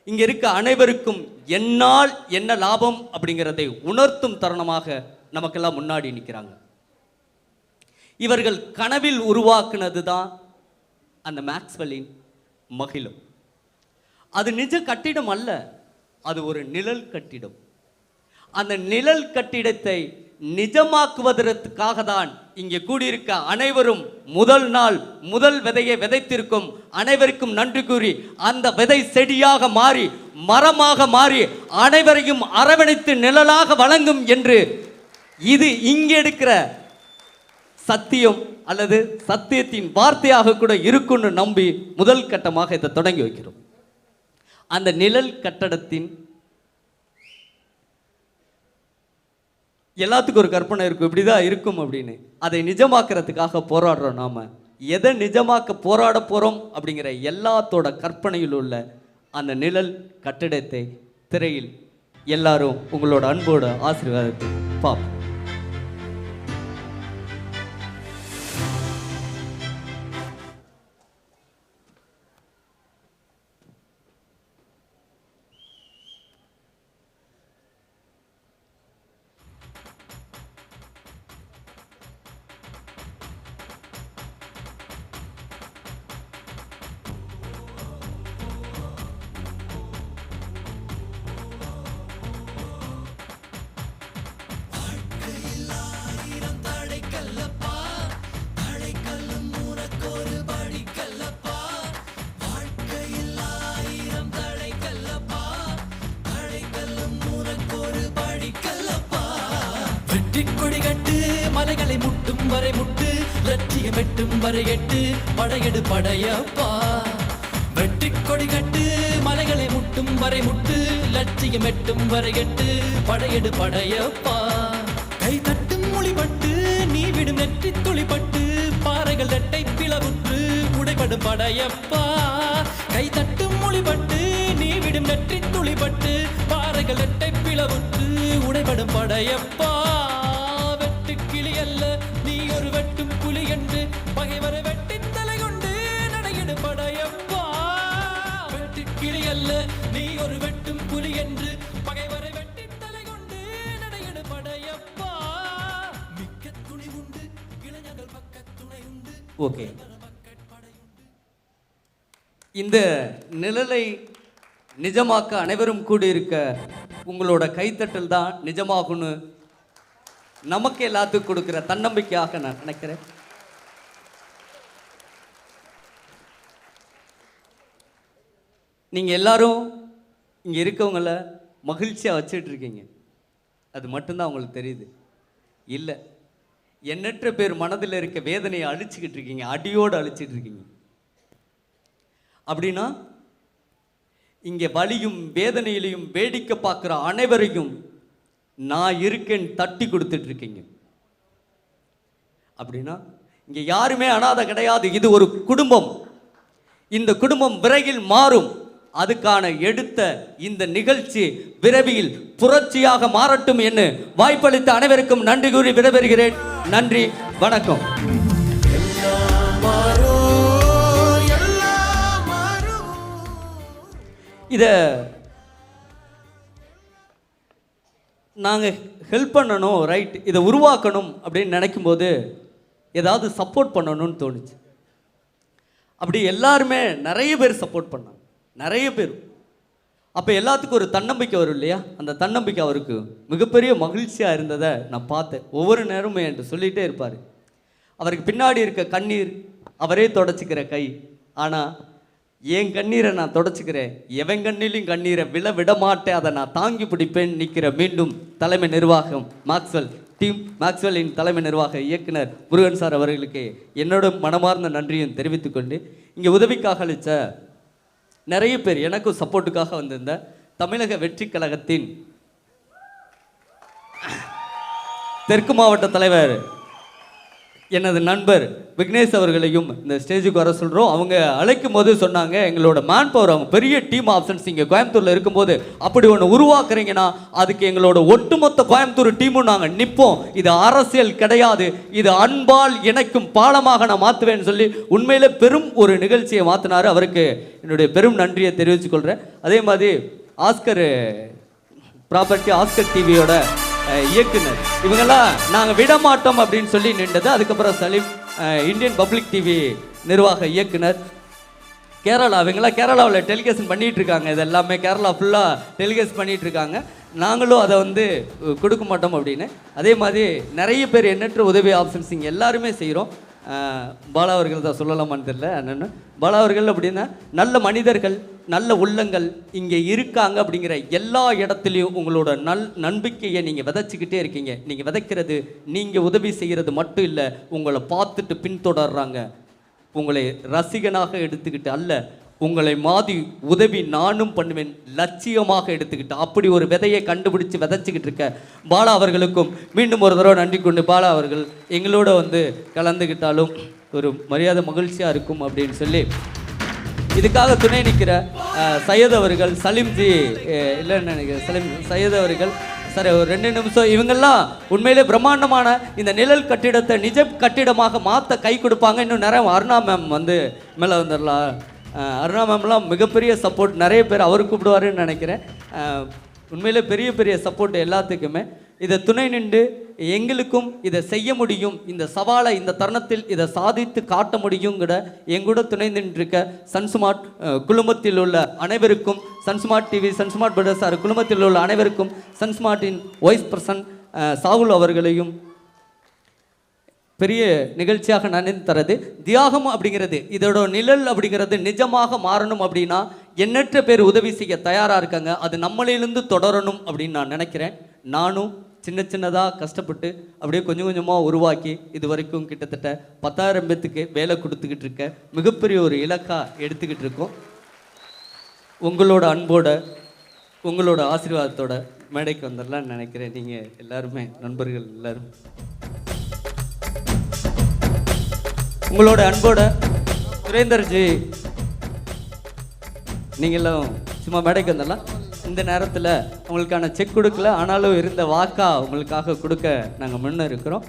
இங்க இருக்க அனைவருக்கும் என்னால் என்ன லாபம் அப்படிங்கிறதை உணர்த்தும் தருணமாக நமக்கெல்லாம் முன்னாடி நிற்கிறாங்க. இவர்கள் கனவில் உருவாக்குனது தான் அந்த மேக்ஸ்வெல்லின் மகிழும். அது நிஜ கட்டிடம் அல்ல, அது ஒரு நிழல் கட்டிடம். அந்த நிழல் கட்டிடத்தை நிஜமாக்குவதற்காக தான் இங்கே கூடியிருக்க அனைவரும் முதல் நாள் முதல் விதையை விதைத்திருக்கும் அனைவருக்கும் நன்றி கூறி, அந்த விதை செடியாக மாறி மரமாக மாறி அனைவரையும் அரவணைத்து நிழலாக வழங்கும் என்று இது இங்கே எடுக்கிற சத்தியம் அல்லது சத்தியத்தின் வார்த்தையாக கூட இருக்குன்னு நம்பி முதல் கட்டமாக இதை தொடங்கி வைக்கிறோம். அந்த நிழல் கட்டடத்தின் எல்லாத்துக்கும் ஒரு கற்பனை இருக்கும், இப்படிதான் இருக்கும் அப்படின்னு. அதை நிஜமாக்குறதுக்காக போராடுறோம். நாம எதை நிஜமாக்க போராட போறோம் அப்படிங்கிற எல்லாத்தோட கற்பனையில் உள்ள அந்த நிழல் கட்டிடத்தை திரையில் எல்லாரும் உங்களோட அன்போட ஆசீர்வாதத்தை பார்ப்போம். கொடிகட்டு மலைகளை முட்டும் வரை முட்டு, லட்சியம் எட்டும் வரை எட்டு, படையெடு படையப்பா. வெற்றி கொடிகட்டு மலைகளை முட்டும் வரை முட்டு, லட்சியம் எட்டும் வரை எட்டு, படையெடு படையப்பா. கை தட்டும் மொழிபட்டு நீ விடும் நெற்றி துளிப்பட்டு, பாறைகள் ரெட்டை பிளவுற்று உடைபடும் படையப்பா. கை தட்டும் மொழிபட்டு நீ விடும் நெற்றி துளிப்பட்டு, பாறைகள் ரெட்டை பிளவுற்று உடைபடும் படையப்பா. கிளி அல்ல நீ ஒரு வெட்டும் புலி என்று பகைவரை வெட்டி தலை கொண்டு நடையிடு படையப்பா. வெட்டு கிளி அல்ல நீ ஒரு வெட்டும் புலி என்று பகைவரை வெட்டி தலை கொண்டு நடையிடு படையப்பா. ஓகே, இந்த நிழலை நிஜமாக்க அனைவரும் கூடியிருக்க உங்களோட கைத்தட்டல் தான் நிஜமாகும்னு நமக்கு எல்லாத்துக்கும் கொடுக்குற தன்னம்பிக்கையாக நான் நினைக்கிறேன். நீங்கள் எல்லாரும் இங்கே இருக்கவங்கள மகிழ்ச்சியாக வச்சுட்டு இருக்கீங்க, அது மட்டும்தான் உங்களுக்கு தெரியுது. இல்லை, எண்ணற்ற பேர் மனதில் இருக்க வேதனையை அழிச்சிக்கிட்டு இருக்கீங்க, அடியோடு அழிச்சிட்டு இருக்கீங்க. அப்படின்னா இங்கே வலியும் வேதனையிலையும் வேடிக்கை பார்க்குற அனைவரையும் நான் இருக்கேன்னு தட்டி கொடுத்துட்டு இருக்கீங்க. அப்படின்னா இங்கே யாருமே அனாதை கிடையாது, இது ஒரு குடும்பம். இந்த குடும்பம் விரைவில் மாறும். அதுக்கான எடுத்த இந்த நிகழ்ச்சி விரைவில் புரட்சியாக மாறட்டும் என்று வாய்ப்பளித்த அனைவருக்கும் நன்றி கூறி விடைபெறுகிறேன். நன்றி, வணக்கம். இதை நாங்கள் ஹெல்ப் பண்ணணும், ரைட், இதை உருவாக்கணும் அப்படின்னு நினைக்கும்போது ஏதாவது சப்போர்ட் பண்ணணும்னு தோணுச்சு. அப்படி எல்லாருமே நிறைய பேர் சப்போர்ட் பண்ணாங்க, நிறைய பேர். அப்போ எல்லாத்துக்கும் ஒரு தன்னம்பிக்கை வரும் இல்லையா? அந்த தன்னம்பிக்கை அவருக்கு மிகப்பெரிய மகிழ்ச்சியாக இருந்ததை நான் பார்த்தேன். ஒவ்வொரு நேரமும் என்கிட்ட சொல்லிகிட்டே இருப்பார். அவருக்கு பின்னாடி இருக்க கண்ணீர் அவரே தொடச்சிக்கிற கை, ஆனால் என் கண்ணீரை நான் தொடச்சிக்கிறேன், எவன் கண்ணிலையும் கண்ணீரை விட மாட்டேன், அதை நான் தாங்கி பிடிப்பேன் நிற்கிற மீண்டும் தலைமை நிர்வாகம் மேக்ஸ்வெல்லின் தலைமை நிர்வாக இயக்குனர் முருகன் சார் அவர்களுக்கு என்னோட மனமார்ந்த நன்றியும் தெரிவித்துக்கொண்டு, இங்கே உதவிக்காக அளித்த நிறைய பேர், எனக்கும் சப்போர்ட்டுக்காக வந்திருந்த தமிழக வெற்றி கழகத்தின் தெற்கு மாவட்ட தலைவர் எனது நண்பர் விக்னேஷ் அவர்களையும் இந்த ஸ்டேஜுக்கு வர சொல்கிறோம். அவங்க அழைக்கும் போது சொன்னாங்க, எங்களோட மேன் பவர், அவங்க பெரிய டீம் ஆப்ஷன்ஸ் இங்கே கோயம்புத்தூரில் இருக்கும்போது அப்படி ஒன்று உருவாக்குறீங்கன்னா அதுக்கு எங்களோட ஒட்டுமொத்த கோயம்புத்தூர் டீமும் நாங்கள் நிற்போம். இது அரசியல் கிடையாது, இது அன்பால் இணைக்கும் பாலமாக நான் மாற்றுவேன்னு சொல்லி உண்மையிலே பெரும் ஒரு நிகழ்ச்சியை மாற்றினார். அவருக்கு என்னுடைய பெரும் நன்றியை தெரிவித்துக்கொள்கிறேன். அதே மாதிரி ஆஸ்கர் ப்ராப்பர்ட்டி, ஆஸ்கர் டிவியோட இயக்குனர், இவங்கெல்லாம் நாங்கள் விடமாட்டோம் அப்படின்னு சொல்லி நின்றது. அதுக்கப்புறம் சலீம் இந்தியன் பப்ளிக் டிவி நிர்வாக இயக்குனர், கேரளா, இவங்கெல்லாம் கேரளாவில் டெலிகேஷன் பண்ணிகிட்டு இருக்காங்க. இது எல்லாமே கேரளா ஃபுல்லாக டெலிகேஷன் பண்ணிகிட்டு இருக்காங்க. நாங்களும் அதை கொடுக்க மாட்டோம் அப்படின்னு. அதே மாதிரி நிறைய பேர் எண்ணற்ற உதவி ஆப்ஷன்ஸ் இங்கே எல்லாருமே செய்கிறோம். பாலா அவர்கள் தான் சொல்லலாமான்னு தெரியல. என்னென்னு பாலா அவர்கள் அப்படின்னா நல்ல மனிதர்கள், நல்ல உள்ளங்கள் இங்கே இருக்காங்க. அப்படிங்கிற எல்லா இடத்துலையும் உங்களோட நம்பிக்கையை நீங்கள் விதைச்சிக்கிட்டே இருக்கீங்க. நீங்கள் விதைக்கிறது, நீங்கள் உதவி செய்கிறது மட்டும் இல்லை, உங்களை பார்த்துட்டு பின்தொடர்றாங்க. உங்களை ரசிகனாக எடுத்துக்கிட்டு அல்ல, உங்களை மாதிரி உதவி நானும் பண்ணுவேன் லட்சியமாக எடுத்துக்கிட்டு அப்படி ஒரு விதையை கண்டுபிடிச்சு விதைச்சிக்கிட்டு இருக்க பாலா அவர்களுக்கும் மீண்டும் ஒரு தடவை நன்றி கொண்டு, பாலா அவர்கள் எங்களோட கலந்துக்கிட்டாலும் ஒரு மரியாதை மகிழ்ச்சியாக இருக்கும் அப்படின்னு சொல்லி இதுக்காக துணை நிற்கிற சையத் அவர்கள், சலீம்ஜி இல்லைன்னு நினைக்கிறேன், சையத் அவர்கள் சார், ஒரு 2 நிமிஷம். இவங்கெல்லாம் உண்மையிலே பிரம்மாண்டமான இந்த நிழல் கட்டிடத்தை நிஜ கட்டிடமாக மாற்ற கை கொடுப்பாங்க. இன்னும் நிறைய அருணா மேம் மேலே வந்துடலாம். அருணா மேம்லாம் மிகப்பெரிய சப்போர்ட், நிறைய பேர் அவர் கூப்பிடுவாருன்னு நினைக்கிறேன். உண்மையிலே பெரிய பெரிய சப்போர்ட் எல்லாத்துக்குமே. இதை துணை நின்று எங்களுக்கும் இதை செய்ய முடியும், இந்த சவாலை இந்த தருணத்தில் இதை சாதித்து காட்ட முடியுங்கிற எங்கூட துணை நின்றிருக்க சன்ஸ்மார்ட் குழுமத்தில் உள்ள அனைவருக்கும், சன்ஸ்மார்ட் டிவி, சன்ஸ்மார்ட் பிரதர்ஸ் குழுமத்தில் உள்ள அனைவருக்கும், சன்ஸ்மார்ட்டின் வைஸ் பிரசிடன்ட் சாகுல் அவர்களையும் பெரிய நிகழ்ச்சியாக நினைத்து தரது. தியாகம் அப்படிங்கிறது, இதோட நிழல் அப்படிங்கிறது நிஜமாக மாறணும் அப்படின்னா எண்ணற்ற பேர் உதவி செய்ய தயாராக இருக்காங்க. அது நம்மளிலிருந்து தொடரணும் அப்படின்னு நான் நினைக்கிறேன். நானும் சின்ன சின்னதாக கஷ்டப்பட்டு அப்படியே கொஞ்சம் கொஞ்சமாக உருவாக்கி இது வரைக்கும் கிட்டத்தட்ட 10,000 பேத்துக்கு வேலை கொடுத்துக்கிட்டு இருக்க மிகப்பெரிய ஒரு இலக்காக எடுத்துக்கிட்டு இருக்கோம். உங்களோட அன்போட, உங்களோட ஆசீர்வாதத்தோட மேடைக்கு வந்துடலான்னு நினைக்கிறேன். நீங்கள் எல்லாருமே நண்பர்கள் எல்லாரும் உங்களோட அன்போட சுரேந்தர்ஜி நீங்களும் சும்மா மேடைக்கு வந்துடலாம். இந்த நேரத்தில் உங்களுக்கான செக் கொடுக்கல, ஆனாலும் இருந்த வாக்கா உங்களுக்காக கொடுக்க நாங்கள் முன்னே இருக்கிறோம்.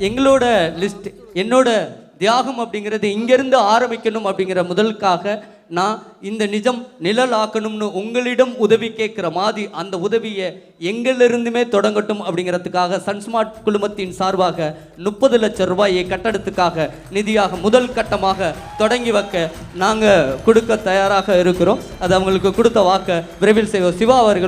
எங்களோட லிஸ்ட், என்னோட தியாகம் அப்படிங்கிறது இங்கேருந்து ஆரம்பிக்கணும் அப்படிங்கிற முதலுக்காக நான் இந்த நிஜம் நிழல் ஆக்கணும்னு உங்களிடம் உதவி கேட்குற மாதிரி அந்த உதவியை எங்களிருந்துமே தொடங்கட்டும் அப்படிங்கிறதுக்காக சன்ஸ்மார்ட் குழுமத்தின் சார்பாக 30 லட்சம் ரூபாயை கட்டடத்துக்காக நிதியாக முதல் கட்டமாக தொடங்கி வைக்க நாங்கள் கொடுக்க தயாராக இருக்கிறோம். அது அவங்களுக்கு கொடுத்த வாக்க விரைவில் செய்வோம். சிவா அவர்கள்